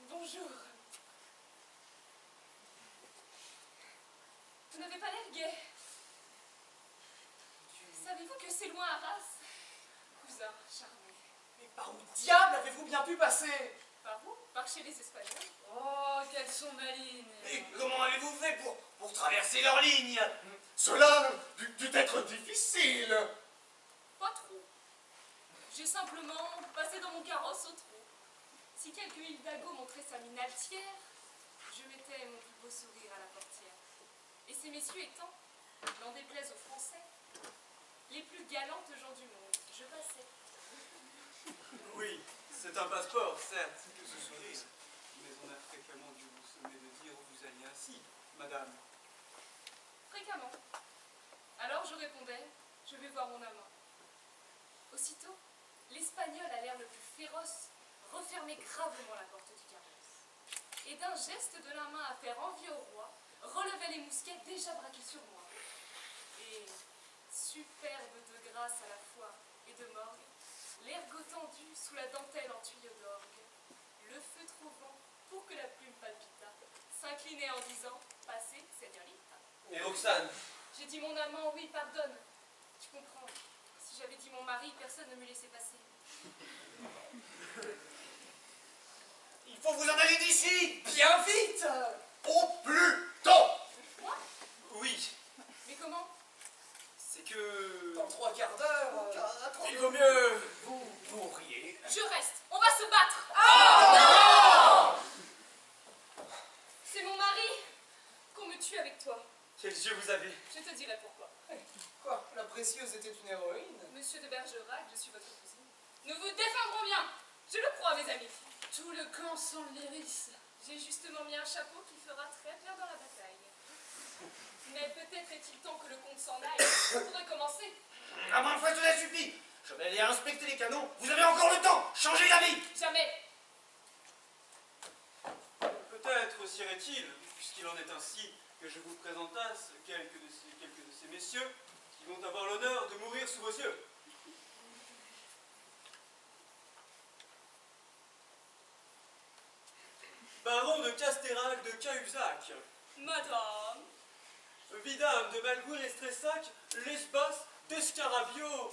Bonjour. Vous n'avez pas l'air gai. Savez-vous que c'est loin Arras? Cousin charmé.
Mais par où diable avez-vous bien pu passer?
Par où? Par chez les Espagnols.
Oh, qu'elles sont malines.
Et comment avez-vous fait pour traverser leur ligne?
Cela dut être difficile.
Pas trop. J'ai simplement passé dans mon carrosse au trot. Si quelque Hidalgo montrait sa mine altière, je mettais mon plus beau sourire à la portière. Et ces messieurs étant, n'en déplaise aux Français, les plus galantes gens du monde, je passais.
Oui, c'est un passeport, certes, que ce sourire. Mais on a fréquemment dû vous sommer de dire où vous alliez ainsi, madame.
Fréquemment. Alors je répondais, je vais voir mon amant. Aussitôt, l'Espagnol à l'air le plus féroce refermait gravement la porte du carrosse. Et d'un geste de la main à faire envie au roi, relevait les mousquets déjà braqués sur moi. Et, superbe de grâce à la fois et de morgue, l'ergot tendu sous la dentelle en tuyau d'orgue, le feu trouvant pour que la plume palpitât, s'inclinait en disant « Passez, señorita ».
Et Roxane?
J'ai dit mon amant, oui, pardonne. Tu comprends. Si j'avais dit mon mari, personne ne me laissait passer.
Il faut vous en aller d'ici. Bien vite.
Au plus tôt.
Moi?
Oui,
Mais comment?
c'est que...
Dans 3 quarts d'heure.
Il vaut mieux...
Vous mourriez.
Je reste. On va se battre. C'est mon mari. Qu'on me tue avec toi.
Quels yeux vous avez?
Je te dirai pourquoi.
Quoi? La précieuse était une héroïne?
Monsieur de Bergerac, je suis votre cousine. Nous vous défendrons bien. Je le crois, mes amis.
Tout le camp sent l'iris.
J'ai justement mis un chapeau qui fera très bien dans la bataille. Mais peut-être est-il temps que le comte s'en aille. On pourrait commencer.
À moins fois, cela suffit. Je vais aller inspecter les canons. Vous avez encore le temps. Changez d'avis.
Jamais.
Peut-être sirait-il, puisqu'il en est ainsi, que je vous présentasse quelques de ces messieurs qui vont avoir l'honneur de mourir sous vos yeux. Baron de Castérac de Cahuzac,
Madame.
vidame de Malgouir et Stressac, l'espace d'Escarabio,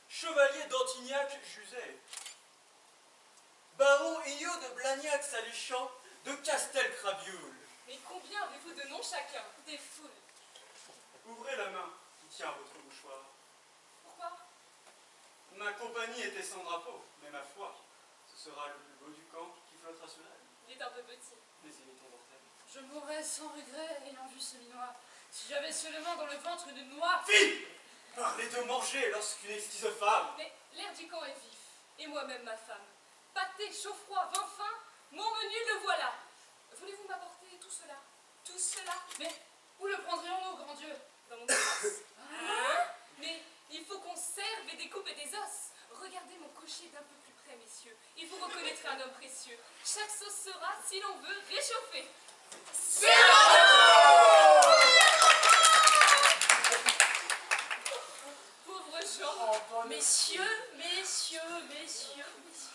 chevalier d'Antignac-Juzet, baron Io de Blagnac-Salichamp de Castelcrabioul.
Mais combien avez-vous de noms chacun? Des foules.
Ouvrez la main qui tient votre mouchoir.
Pourquoi?
Ma compagnie était sans drapeau, mais ma foi, ce sera le plus beau du camp qui flottera sur elle.
Il est un peu petit.
Mais il est immortel.
Je mourrais sans regret ayant vu ce minois. Si j'avais seulement dans le ventre une noix.
Fille! Parlez de manger lorsqu'une exquise femme.
Mais l'air du camp est vif. Et moi-même ma femme. Pâté, chaud, froid, vin fin, mon menu le voilà. Voulez-vous m'apporter tout cela? Tout cela?
Mais où le prendrions-nous, grand Dieu?
Dans mon carrosse. Hein? Mais il faut qu'on serve et découpe des os. Regardez mon cocher d'un peu plus près, messieurs. Et vous reconnaîtrez un homme précieux. Chaque sauce sera, si l'on veut, réchauffée. Pauvres gens.
Messieurs, messieurs, messieurs, messieurs.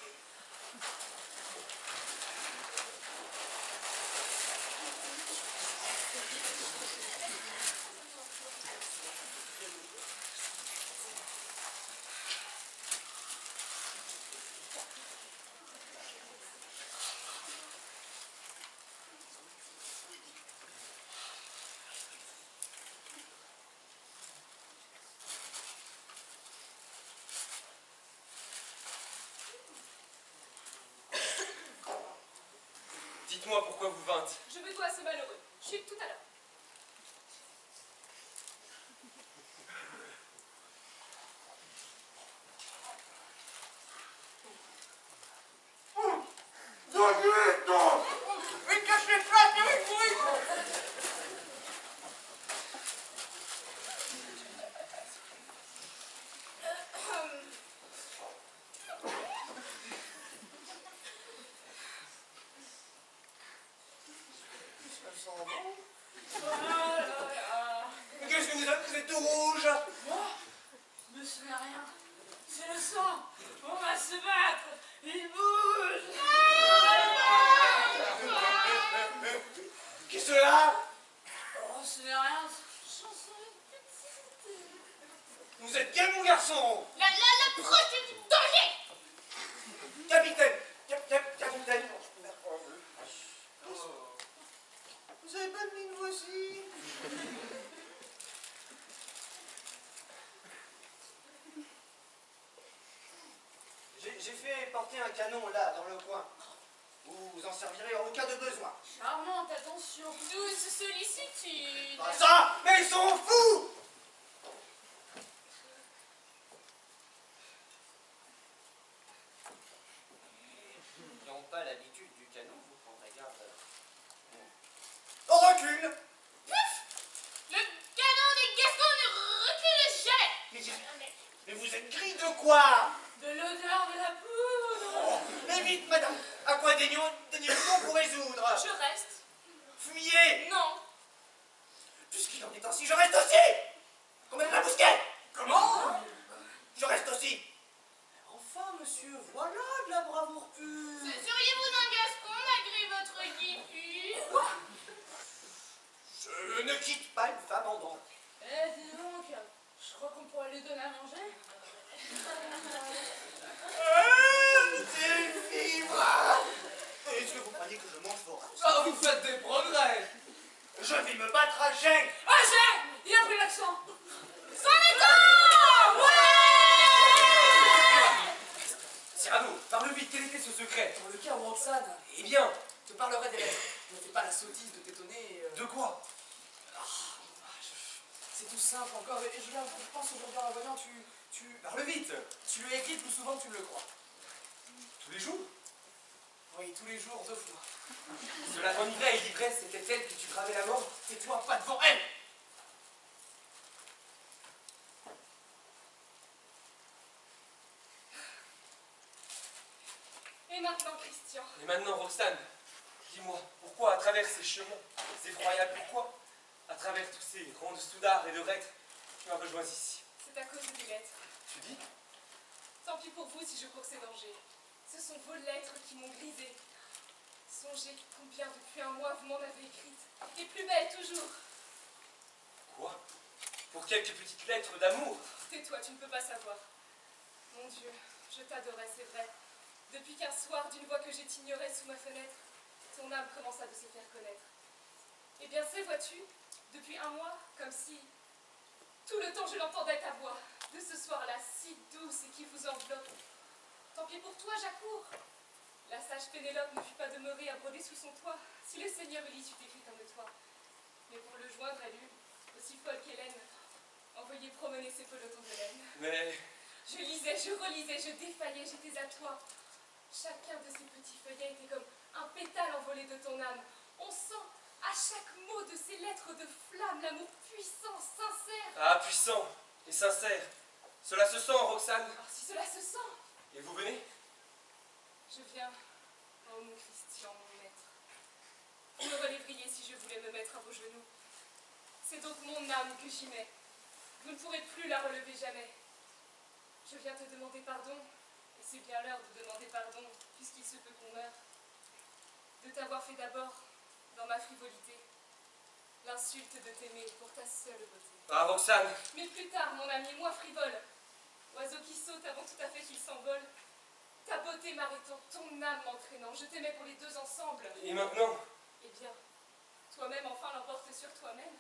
Dites-moi pourquoi vous vîntes.
Je me dois à ce malheureux. Chute tout à l'heure.
conduite, non!
Mais cache les plaques, mais oui! Ça sent bon.
Mais qu'est-ce que vous avez? Vous êtes tout rouge.
Moi, je me souviens rien. C'est le sang. On va se battre. Il bouge.
Qu'est-ce que là?
Oh, ce n'est rien.
Vous êtes quel mon garçon?
La prochaine du danger!
Capitaine. Capitaine. Vous avez pas de mine, vous aussi? J'ai fait porter un canon là, dans le coin. Vous en servirez en cas de besoin.
Charmante, attention.
Douce sollicitude.
Pas ça, mais ils sont fous! N'ayant pas l'habitude du canon, vous prendrez garde. On recule!
Le canon des Gascons ne recule jamais!
Mais vous êtes gris de quoi?
De l'odeur de la poudre.
Mais vite, madame! À quoi daignez-vous pour résoudre?
Je reste.
Fuyez!
Non.
Puisqu'il en est ainsi, je reste aussi! Comme elle m'a bousquet!
Comment?
Je reste aussi!
Enfin, monsieur, voilà de la bravoure pure.
Seriez-vous un Gascon malgré votre guipure?
Je ne quitte pas une femme en danger.
Eh, dis donc, je crois qu'on pourrait lui donner à manger.
C'est vivre! Est-ce que vous croyez que je mange vos races?
Ah, vous faites des progrès.
Je vais me battre à Gênes!
Ah, j'ai! Il a pris l'accent.
C'en est temps!
Cyrano, parle vite, quel était ce secret?
Dans le cas où Roxane
Eh bien,
te parlerait des lettres, ne fais pas la sottise de t'étonner.
de quoi?
C'est tout simple encore, et je pense aujourd'hui en la voyant,
Parle vite!
tu lui as écrit plus souvent que tu ne le crois.
Tous les jours?
Oui, tous les jours, 2 fois.
Cela t'enivrait et l'ivresse, c'était elle que tu gravais la mort?
Tais-toi pas devant elle.
Et maintenant, Christian.
Et maintenant, Roxane, dis-moi, pourquoi à travers ces chemins effroyables, pourquoi à travers tous ces rondes soudards et de reîtres, tu m'as rejoint ici?
C'est à cause de tes lettres.
Tu dis?
Tant pis pour vous si je cours ces dangers. Ce sont vos lettres qui m'ont grisée. Songez combien depuis un mois vous m'en avez écrite. Et plus belle toujours.
Quoi? Pour quelques petites lettres d'amour?
Tais-toi, tu ne peux pas savoir. Mon Dieu, je t'adorais, c'est vrai. Depuis qu'un soir, d'une voix que j'ai ignorée sous ma fenêtre, ton âme commença de se faire connaître. Eh bien, c'est, vois-tu, depuis un mois, comme si tout le temps je l'entendais ta voix, de ce soir-là, si douce et qui vous enveloppe. Tant pis pour toi, j'accours. La sage Pénélope ne fut pas demeurée à broder sous son toit, si le Seigneur Ulysse eût écrit comme toi. Mais pour le joindre, elle eut, aussi folle qu'Hélène, envoyé promener ses pelotons de laine.
Mais...
Je lisais, je relisais, je défaillais, j'étais à toi. Chacun de ces petits feuillets était comme un pétale envolé de ton âme. On sent à chaque mot de ces lettres de flamme l'amour puissant, sincère.
Ah, puissant et sincère. Cela se sent, Roxane.
Alors si cela se sent,
Et vous venez?
je viens, oh mon Christian, mon maître. Vous me relèveriez si je voulais me mettre à vos genoux. C'est donc mon âme que j'y mets. Vous ne pourrez plus la relever jamais. Je viens te demander pardon, et c'est bien l'heure de demander pardon, puisqu'il se peut qu'on meure. De t'avoir fait d'abord, dans ma frivolité, l'insulte de t'aimer pour ta seule beauté.
Ah, Roxane.
Mais plus tard, mon ami, moi frivole, oiseau qui saute avant tout à fait qu'il s'envole, ta beauté m'arrêtant, ton âme m'entraînant, je t'aimais pour les deux ensemble.
Et maintenant?
Eh bien, toi-même enfin l'emporte sur toi-même.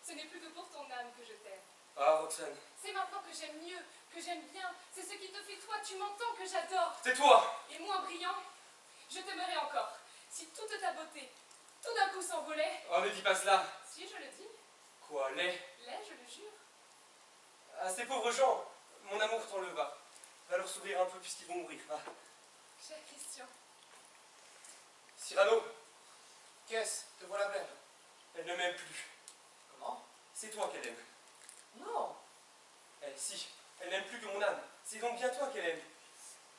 Ce n'est plus que pour ton âme que je t'aime.
Ah, Roxane.
C'est maintenant que j'aime mieux, que j'aime bien. C'est ce qui te fait toi, tu m'entends, que j'adore.
Tais-toi!
Et moins brillant, je t'aimerais encore. Si toute ta beauté, tout d'un coup s'envolait.
Oh, ne dis pas cela.
Si, je le dis.
Quoi, laid?
Laid, je le jure.
À ces pauvres gens, mon amour t'enleva. Va leur sourire un peu puisqu'ils vont mourir. Va.
Cher Christian,
Cyrano,
Qu'est-ce? Te voilà blême.
elle ne m'aime plus.
Comment?
C'est toi qu'elle aime.
Non.
Si, elle n'aime plus que mon âme. C'est donc bien toi qu'elle aime.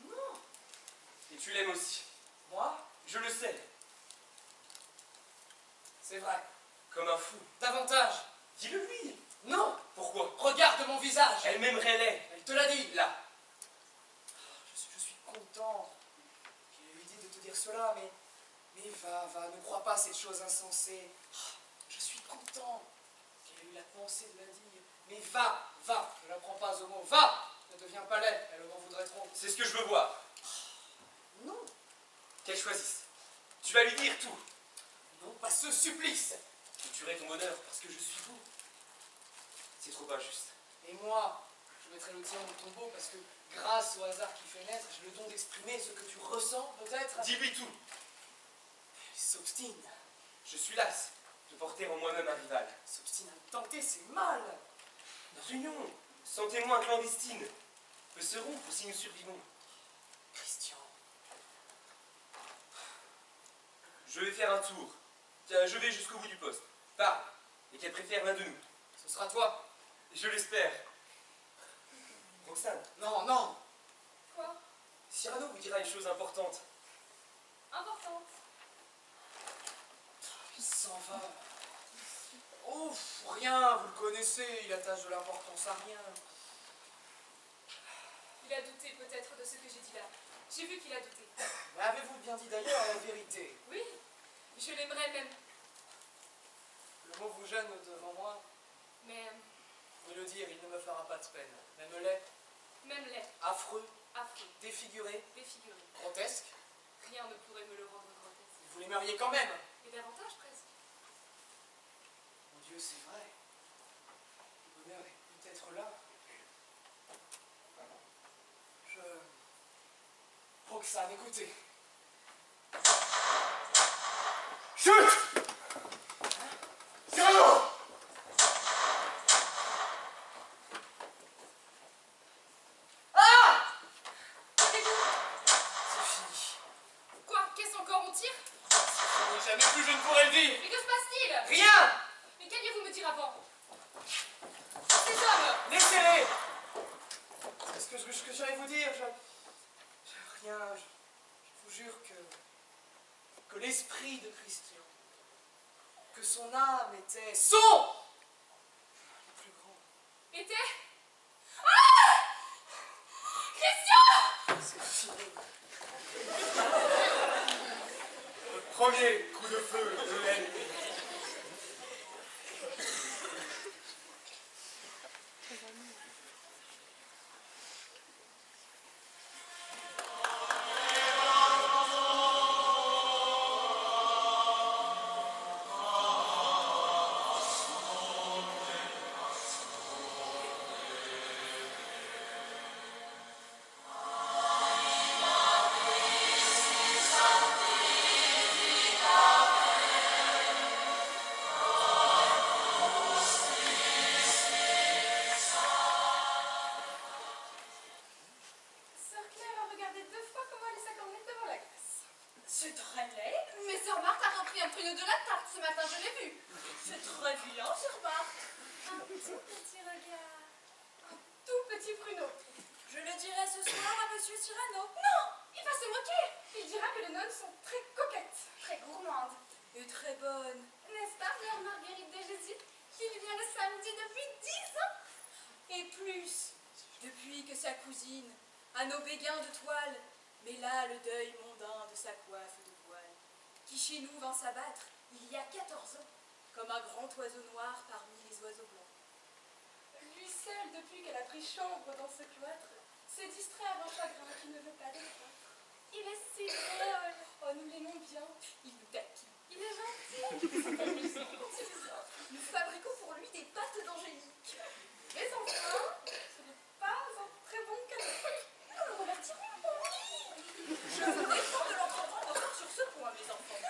Non.
Et tu l'aimes aussi.
Moi?
Je le sais.
C'est vrai.
Comme un fou.
Davantage.
Dis-le lui.
Non.
Pourquoi?
Regarde mon visage.
Elle m'aimerait laid.
Elle te l'a dit.
Là.
Je suis content qu'il ait eu l'idée de te dire cela, mais va, ne crois pas cette chose insensée. Je suis content qu'elle ait eu la pensée de la dire. Mais va, ne la prends pas au mot. Va, ne deviens pas laid, elle m'en voudrait trop.
C'est ce que je veux voir.
Non,
Qu'elle choisisse. Tu vas lui dire tout.
non, pas ce supplice.
Je tuerai ton bonheur parce que je suis beau. C'est trop injuste.
Et moi, je mettrai le tien au tombeau parce que grâce au hasard qui fait naître, j'ai le don d'exprimer ce que tu ressens, peut-être.
Dis-lui tout.
Il s'obstine.
Je suis las de porter en moi-même un rival.
Il s'obstine à me tenter, c'est mal.
Notre union, sans témoin clandestine, peut se rompre si nous survivons.
Christian.
Je vais faire un tour. Tiens, je vais jusqu'au bout du poste. Parle. Et qu'elle préfère l'un de nous.
Ce sera toi.
Je l'espère. Roxane,
Non, non.
Quoi?
Cyrano vous dira une chose importante.
Importante.
Il s'en va. Oh, rien, vous le connaissez, il attache de l'importance à rien.
Il a douté peut-être de ce que j'ai dit là. J'ai vu qu'il a douté.
Mais avez-vous bien dit d'ailleurs la vérité?
Oui, je l'aimerais même.
Le mot vous gêne devant moi.
Mais
Vous le dire, il ne me fera pas de peine. Même laid,
même laid,
affreux,
affreux,
défiguré,
défiguré.
grotesque.
Rien ne pourrait me le rendre grotesque.
Vous l'aimeriez quand même.
Et davantage presque.
Mon Dieu, c'est vrai. Le bonheur est peut-être là. Roxane, écoutez.
Chut! Cyrano!
C'est fini.
Quoi? Qu'est-ce encore? On tire?
Jamais plus je ne pourrai le dire.
Mais que se passe-t-il?
Rien!
Mais qu'alliez-vous me dire avant? Ces hommes!
Laissez-les! C'est ce que j'allais vous dire. Rien. Je vous jure que l'esprit de Christian, que son âme était son le plus grand.
Était? Ah! Christian!
C'est fini.
Le premier coup de feu de l'ennemi.
Sœur Claire a regardé 2 fois comment elle s'accornait devant la glace.
C'est très laid.
Mais Sœur Marthe a repris un pruneau de la tarte ce matin, je l'ai vu.
C'est très vilain, Sœur Marthe.
Un tout petit regard. Un tout petit pruneau.
Je le dirai ce soir à Monsieur Cyrano.
Non, il va se moquer. Il dira que les nonnes sont très coquettes, très gourmandes.
Et très bonne.
N'est-ce pas, Mère Marguerite de Jésus, qui vient le samedi depuis 10 ans?
Et plus, depuis que sa cousine, un béguin de toile, mais là le deuil mondain de sa coiffe de voile, qui chez nous vint s'abattre il y a 14 ans, comme un grand oiseau noir parmi les oiseaux blancs.
Lui seul, depuis qu'elle a pris chambre dans ce cloître, s'est distrait à un chagrin qui ne veut pas décroître. Il est si drôle. Oh, nous l'aimons bien.
Il nous taquine.
Il est gentil. C'est amusant.
Nous fabriquons pour lui des pâtes d'angélique.
Mais enfin, ce n'est pas un très bon cadeau.
Nous le remercierons. Je vous défends de l'entreprendre encore sur ce point, mes enfants.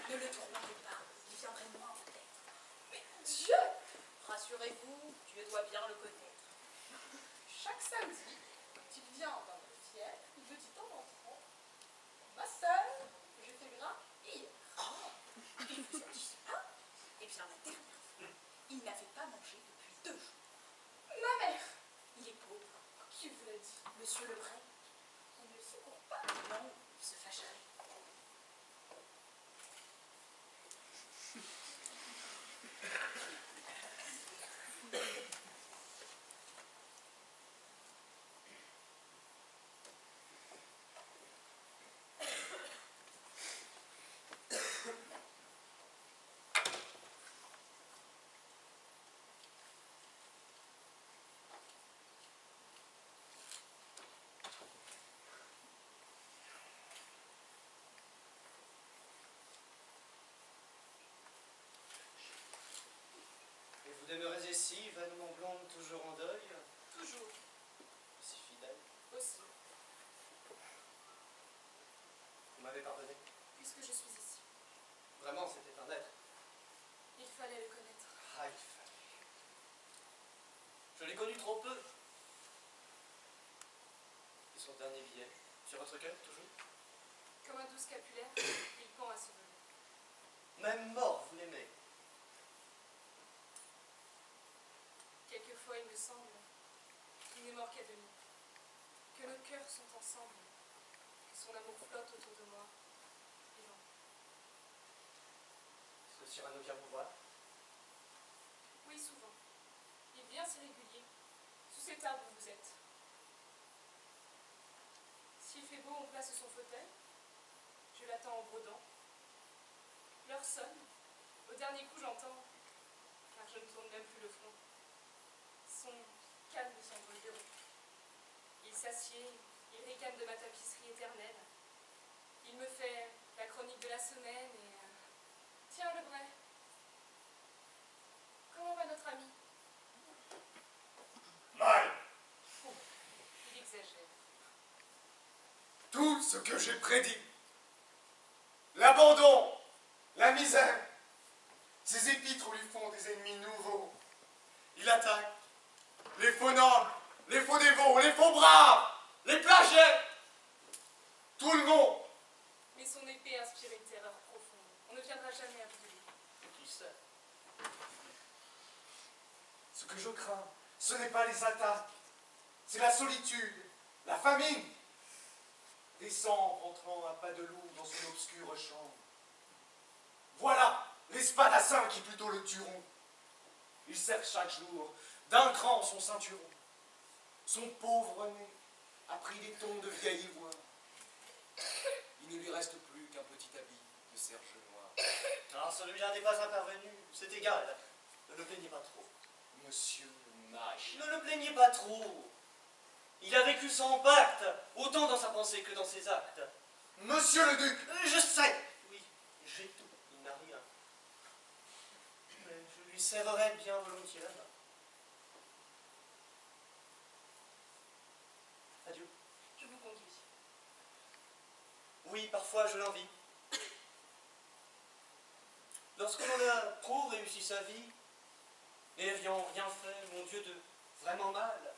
Ne le tourmentez pas, il viendrait moins peut-être.
Mais Dieu!
Rassurez-vous, Dieu doit bien le connaître.
Chaque samedi, quand il vient dans le fiel, il me dit en entrant: ma sœur, je fais gras hier.
demeurez ici, vainement blonde, toujours en deuil,
Toujours.
si fidèle.
Aussi.
Vous m'avez pardonné.
Puisque je suis ici.
Vraiment, c'était un être.
Il fallait le connaître.
Ah, il fallait. Je l'ai connu trop peu. Et son dernier billet, sur votre cœur, toujours?
Comme un doux scapulaire, il pend à ce velours.
Même mort, vous l'aimez.
Quelquefois, il me semble qu'il n'est mort qu'à demi. Que nos cœurs sont ensemble. Que son amour flotte autour de moi. Vivant.
Est-ce que Cyrano vient vous voir?
Oui, souvent. Il vient, c'est régulier. Sous cet arbre où vous êtes. S'il fait beau, on place son fauteuil. Je l'attends en brodant. L'heure sonne. Au dernier coup, j'entends, car je ne tourne même plus le front, son calme semble le bureau. Il s'assied, il ricane de ma tapisserie éternelle. Il me fait la chronique de la semaine et... Tiens, le vrai. Comment va notre ami?
Mal.
Il exagère.
Tout ce que j'ai prédit. L'abandon, la misère. Ces épîtres lui font des ennemis nouveaux. Il attaque les faux nobles, les faux dévots, les faux braves, les plagiaires. Tout le monde.
Mais son épée inspire une terreur profonde. On ne viendra jamais à bout de lui.
Qui sait?
Ce que je crains, ce n'est pas les attaques. C'est la solitude, la famine. Descendre entrant à pas de loup dans une obscure chambre. Voilà les spadassins qui plutôt le tueront. Il serre chaque jour d'un cran son ceinturon. Son pauvre nez a pris des tons de vieil ivoire. Il ne lui reste plus qu'un petit habit de serge noir.
Alors, celui-là n'est pas intervenu. C'est égal. Ne le plaignez pas trop.
Monsieur Nage.
Ne le plaignez pas trop. Il a vécu sans pacte, autant dans sa pensée que dans ses actes.
Monsieur le duc.
Je sais. Oui, j'ai tout. Il n'a rien. Mais je lui serrerai bien volontiers la main. Adieu.
Je vous conduis.
Oui, parfois je l'envie. Lorsque l'on a trop réussi sa vie, et n'ayant rien fait, mon Dieu, de vraiment mal,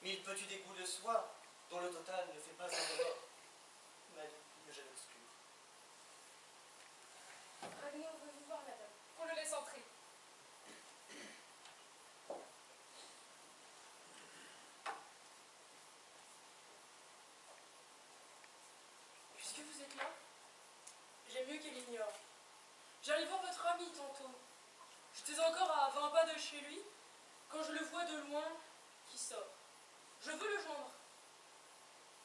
mille petits dégoûts de soi, dont le total ne fait pas un remords. Mais je m'excuse.
Ragnar veut vous voir, madame. Qu'on le laisse entrer.
Puisque vous êtes là, j'aime mieux qu'elle ignore. J'allais voir votre ami tantôt. J'étais encore à 20 pas de chez lui, quand je le vois de loin qui sort. Je veux le joindre.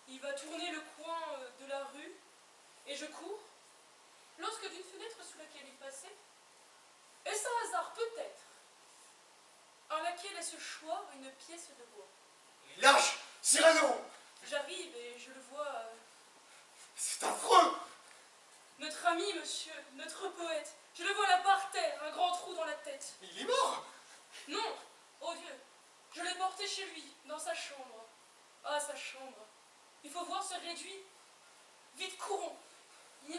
Il va tourner le coin de la rue, et je cours, lorsque d'une fenêtre sous laquelle il passait, est-ce un hasard peut-être, à laquelle est ce choix une pièce de bois.
Lâche, Cyrano.
J'arrive et je le vois...
C'est affreux.
Notre ami, monsieur, notre poète, je le vois là par terre, un grand trou dans la tête.
Il est mort.
Non, oh Dieu, je l'ai porté chez lui, dans sa chambre. Ah, sa chambre. Il faut voir ce réduit. Vite, courons.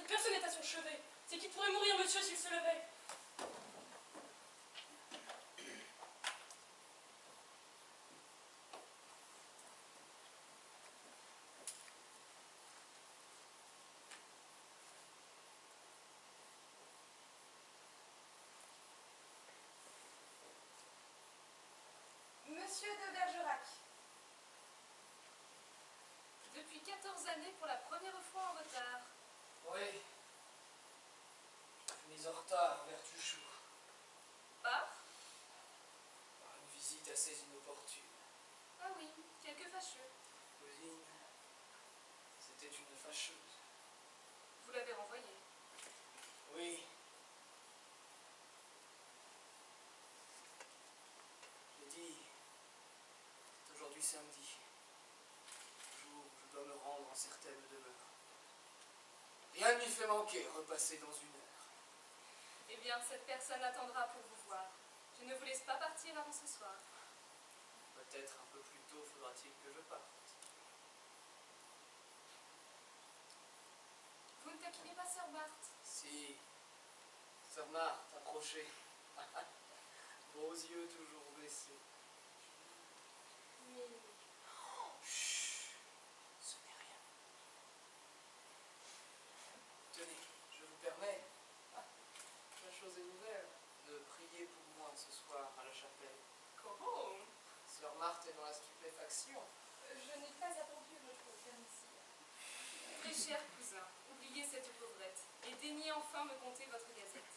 Personne n'est à son chevet. C'est qu'il pourrait mourir, monsieur, s'il se levait.
Monsieur de Bergerac.
Depuis 14 années pour la première fois en retard.
Oui. Mise en retard, Vertuchou.
Pas?
Par une visite assez inopportune.
Ah oui, quelque fâcheux.
Cousine, c'était une fâcheuse.
Vous l'avez renvoyé.
Oui. J'ai dit, c'est aujourd'hui samedi, jour où je dois me rendre en certaine demeure. Rien ne m'y fait manquer, repasser dans une heure.
Eh bien, cette personne attendra pour vous voir. Je ne vous laisse pas partir avant ce soir.
Peut-être un peu plus tôt faudra-t-il que je parte.
Vous ne taquinez pas Sir Marthe.
Si, Sir Marthe, approchez. Vos yeux toujours baissés.
Mais
Chut, ce n'est rien. Tenez, je vous permets, la chose est ouverte, de prier pour moi ce soir à la chapelle.
comment?
Sir Marthe est dans la stupéfaction.
Je n'ai pas attendu votre permission. Très cher cousin, oubliez cette pauvrette et daignez enfin me conter votre gazette.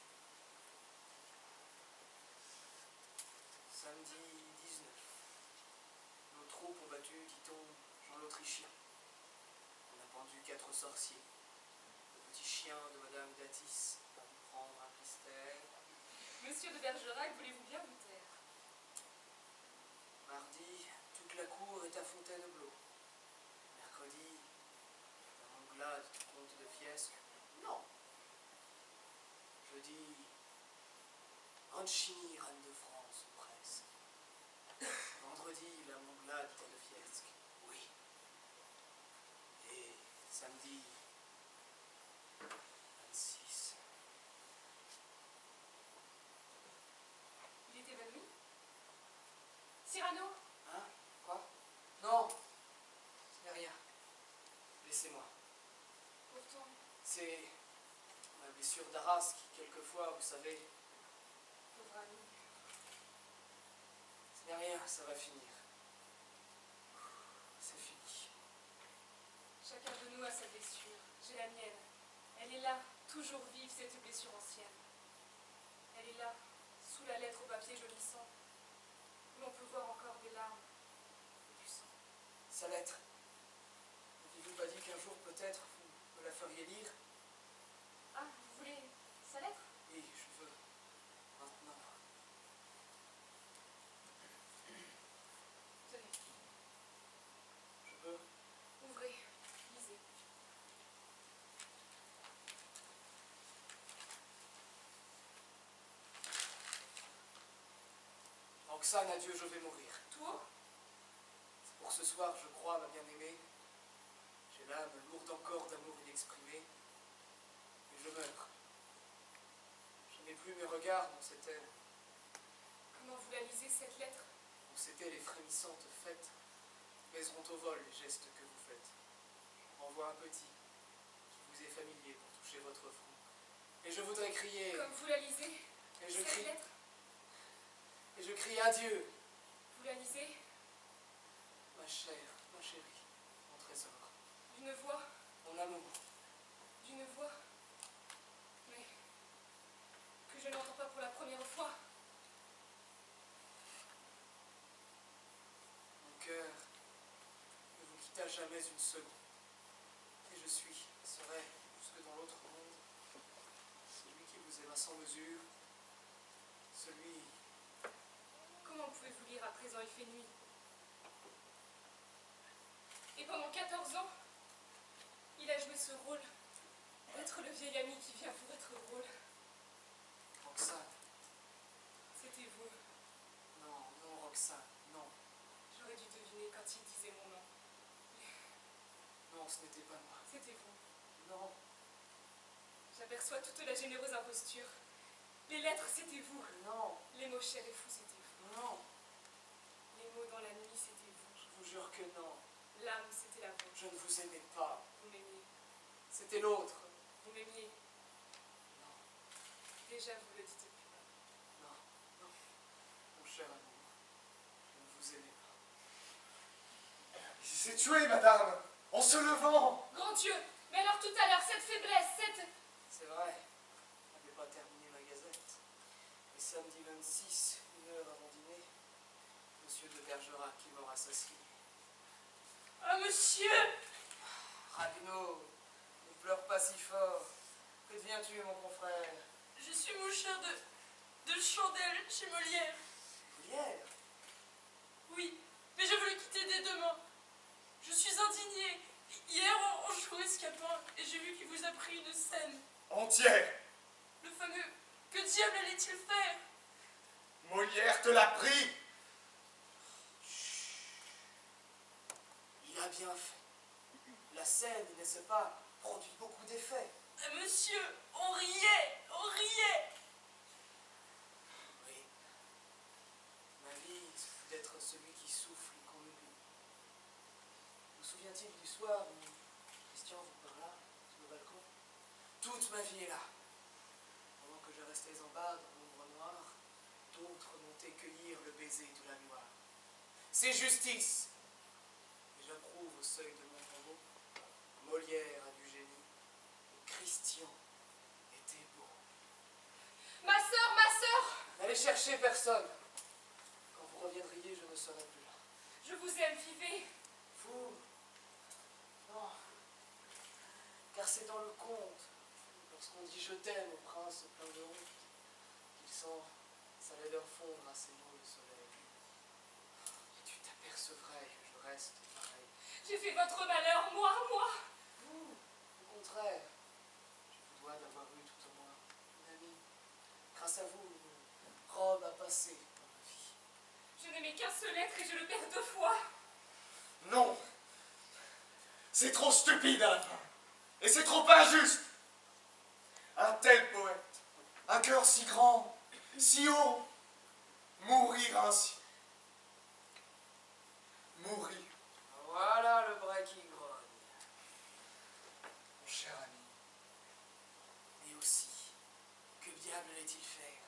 Samedi 19. Nos troupes ont battu, dit-on, Jean l'Autrichien. On a pendu 4 sorciers. Le petit chien de Madame Datis va vous prendre un pistère.
Monsieur de Bergerac, voulez-vous bien vous taire?
Mardi, toute la cour est à Fontainebleau. Mercredi, la Manglade du comte de Fiesque. Non. Jeudi, Ancini, reine de France, ou presque. Vendredi, la Manglade de Fiesque. Oui. Et samedi, 26.
Il est évanoui? Cyrano?
Hein? Quoi? Non, ce n'est rien. Laissez-moi.
Pourtant,
C'est ma blessure d'Arras qui, quelquefois, vous savez,
pauvre ami.
ce n'est rien, ça va finir. C'est fini.
Chacun de nous a sa blessure. J'ai la mienne. Elle est là, toujours vive, cette blessure ancienne. Elle est là, sous la lettre au papier jaunissant, où l'on peut voir encore des larmes et du sang.
Sa lettre. N'avez-vous pas dit qu'un jour, peut-être, vous me la feriez lire?
Ah, vous voulez sa lettre?
Oui, je veux. Maintenant.
Tenez,
Je veux.
ouvrez, lisez.
Roxane, adieu, je vais mourir.
Toi?
C'est pour ce soir, je crois, ma bien-aimée. J'ai l'âme lourde encore d'amour inexprimé. Et je meurs. Je n'ai plus mes regards dans cette air
Comment vous la lisez, cette lettre?
où c'étaient les frémissantes fêtes qui baiseront au vol les gestes que vous faites. J'en renvoie un petit qui vous est familier pour toucher votre front. Et je voudrais crier.
Comme vous la lisez,
Et je
cette
crie.
lettre?
Et je crie adieu,
Vous la lisez
ma chère, ma chérie, mon trésor,
d'une voix,
mon amour.
d'une voix, mais que je n'entends pas pour la première fois.
Mon cœur ne vous quitta jamais une seconde. Et je suis, serai, jusque dans l'autre monde, celui qui vous aima sans mesure, celui...
Comment pouvez-vous lire à présent il fait nuit? Et pendant 14 ans, il a joué ce rôle d'être le vieil ami qui vient pour être drôle.
Roxane,
C'était vous.
non, non, Roxane, non,
J'aurais dû deviner quand il disait mon nom.
non, ce n'était pas moi.
C'était vous.
Non,
J'aperçois toute la généreuse imposture. Les lettres, c'était vous.
non,
Les mots chers et fous, c'était vous.
non,
Les mots dans la nuit, c'était vous.
je vous jure que non.
L'âme, c'était la vôtre.
Je ne vous aimais pas.
Vous m'aimiez.
C'était l'autre.
Vous m'aimiez.
Non,
Déjà, vous le dites plus.
non, non, mon cher amour, je ne vous aimais pas.
Il s'est tué, madame, en se levant.
Grand Dieu! Mais alors tout à l'heure, cette faiblesse, cette...
C'est vrai, je n'avais pas terminé ma gazette. Et samedi 26, 1 heure avant dîner, monsieur de Bergerac est mort assassiné.
Ah, monsieur!
Raguenaud, ne pleure pas si fort. Que deviens-tu, mon confrère?
Je suis moucheur de chandelle chez Molière.
Molière?
Oui, mais je veux le quitter dès demain. Je suis indignée. Hier, on jouait Scapin et j'ai vu qu'il vous a pris une scène.
Entière.
Le fameux... Que diable allait-il faire?
Molière te l'a pris.
Il a bien fait. La scène, n'est-ce pas, produit beaucoup d'effets.
Monsieur, on riait, on riait.
Oui. Ma vie, c'est d'être celui qui souffle et qu'on oublie. Vous souvient-il du soir où Christian vous parla sur le balcon? Toute ma vie est là. Pendant que je restais en bas dans l'ombre noire, d'autres montaient cueillir le baiser de la gloire. C'est justice. Et j'approuve au seuil de mon tombeau. Molière a du génie. Et Christian était beau.
Ma sœur,
N'allez chercher personne. Quand vous reviendriez, je ne serai plus là.
je vous aime, vivez.
Vous? Non. Car c'est dans le conte, lorsqu'on dit je t'aime au prince plein de honte, qu'il sent sa laideur fondre à ses mots le soleil. Et tu t'apercevrais que je reste pareil.
J'ai fait votre malheur, moi.
Vous, au contraire, je vous dois d'avoir eu tout au moins une amie. Grâce à vous, une robe a passé dans ma vie.
Je n'aimais qu'un seul être et je le perds 2 fois.
Non. C'est trop stupide à la fin. Et c'est trop injuste. Un tel poète, un cœur si grand, si haut, mourir ainsi. Mourir,
Voilà le bras qui grogne.
mon cher ami.
Mais aussi, que diable allait-il faire?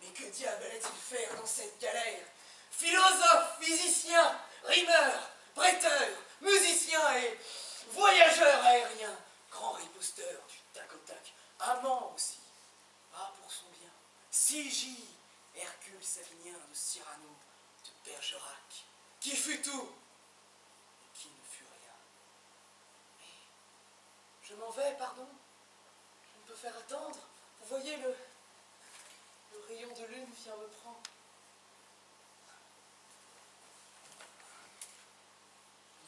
Mais que diable allait-il faire dans cette galère? Philosophe, physicien, rimeur, prêteur, musicien et voyageur aérien, grand riposteur du tac au tac, amant aussi, pas pour son bien, Sigy, Hercule Savinien de Cyrano, de Bergerac, qui fut tout et qui ne fut rien. Mais je m'en vais, pardon. Je ne peux faire attendre. Vous voyez, le rayon de lune vient me prendre.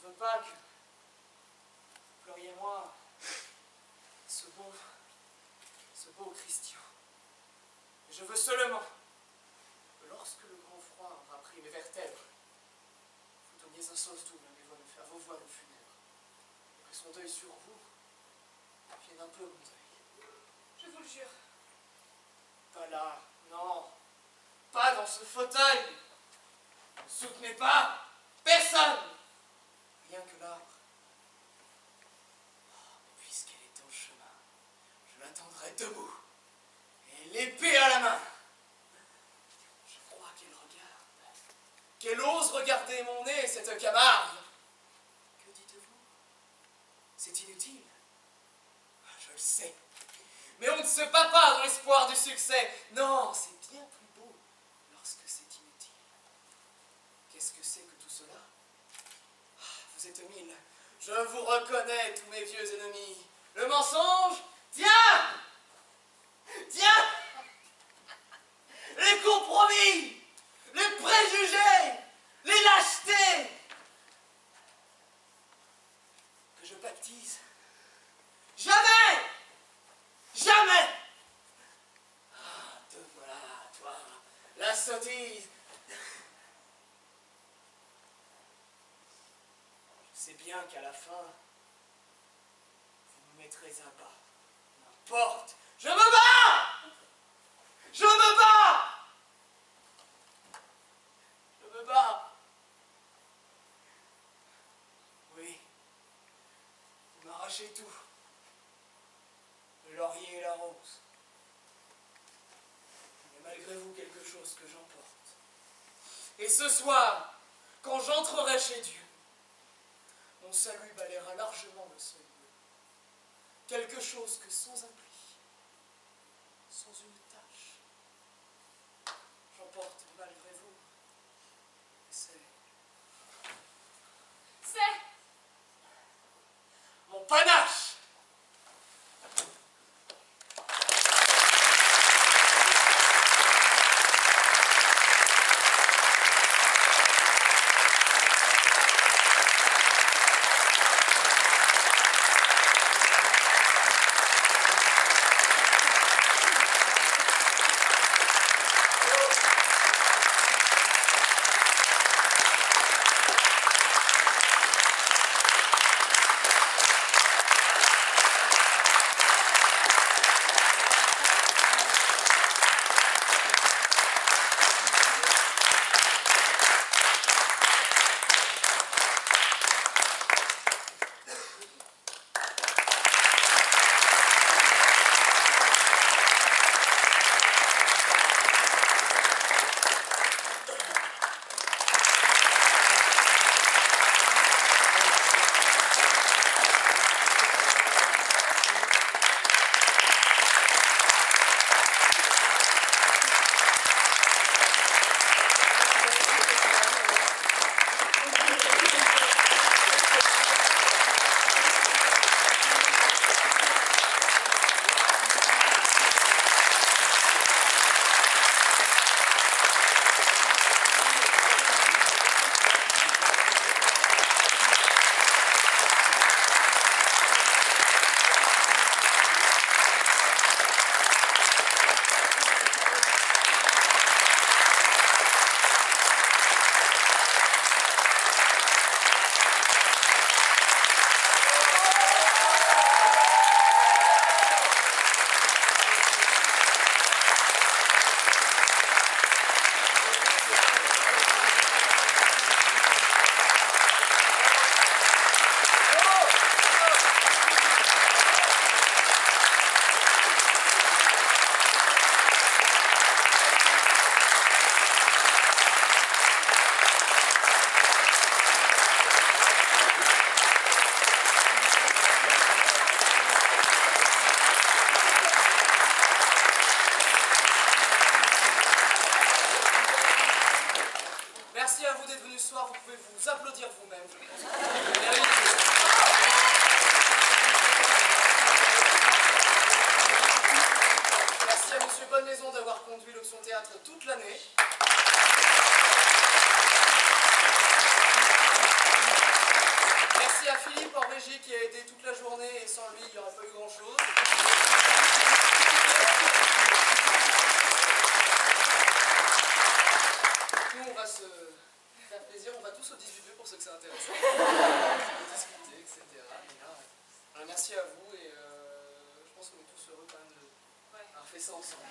Je ne veux pas que vous pleuriez moi ce beau Christian. Je veux seulement que lorsque le grand froid aura pris mes vertèbres, vous donniez un sauce double à vos voiles funèbres, et que son deuil sur vous vienne un peu mon deuil.
Je vous le jure.
Pas là, non. Pas dans ce fauteuil. Ne soutenez pas personne. Rien que l'arbre. Oh, puisqu'elle est en chemin, je l'attendrai debout. Et l'épée à la main. Je crois qu'elle regarde. Qu'elle ose regarder mon nez, cette Camargue. Que dites-vous? C'est inutile. Ah, je le sais. Mais on ne se bat pas dans l'espoir du succès. Non, c'est bien plus beau lorsque c'est inutile. Qu'est-ce que c'est que tout cela? Ah, vous êtes 1000. Je vous reconnais, tous mes vieux ennemis. Le mensonge? Tiens! Tiens! Les compromis! Les préjugés! Les lâchetés! Que je baptise? Jamais! Jamais! Ah, te voilà, toi, la sottise. Je sais bien qu'à la fin, vous me mettrez à bas. N'importe, je me bats! Je me bats! Je me bats! Oui, vous m'arrachez tout. Le laurier et la rose. Mais malgré vous, quelque chose que j'emporte. Et ce soir, quand j'entrerai chez Dieu, mon salut balayera largement le seuil bleu. Quelque chose que sans un pli, sans une tache, j'emporte malgré vous. Et c'est mon panache! Bonne Maison d'avoir conduit l'option théâtre toute l'année. Merci à Philippe en régie qui a aidé toute la journée et sans lui il n'y aurait pas eu grand chose. Nous on va se faire plaisir, on va tous au 18 pour ceux que ça intéresse. Discuter, etc. Et là, voilà, merci à vous et je pense qu'on est tous heureux quand même d'avoir fait ça ensemble.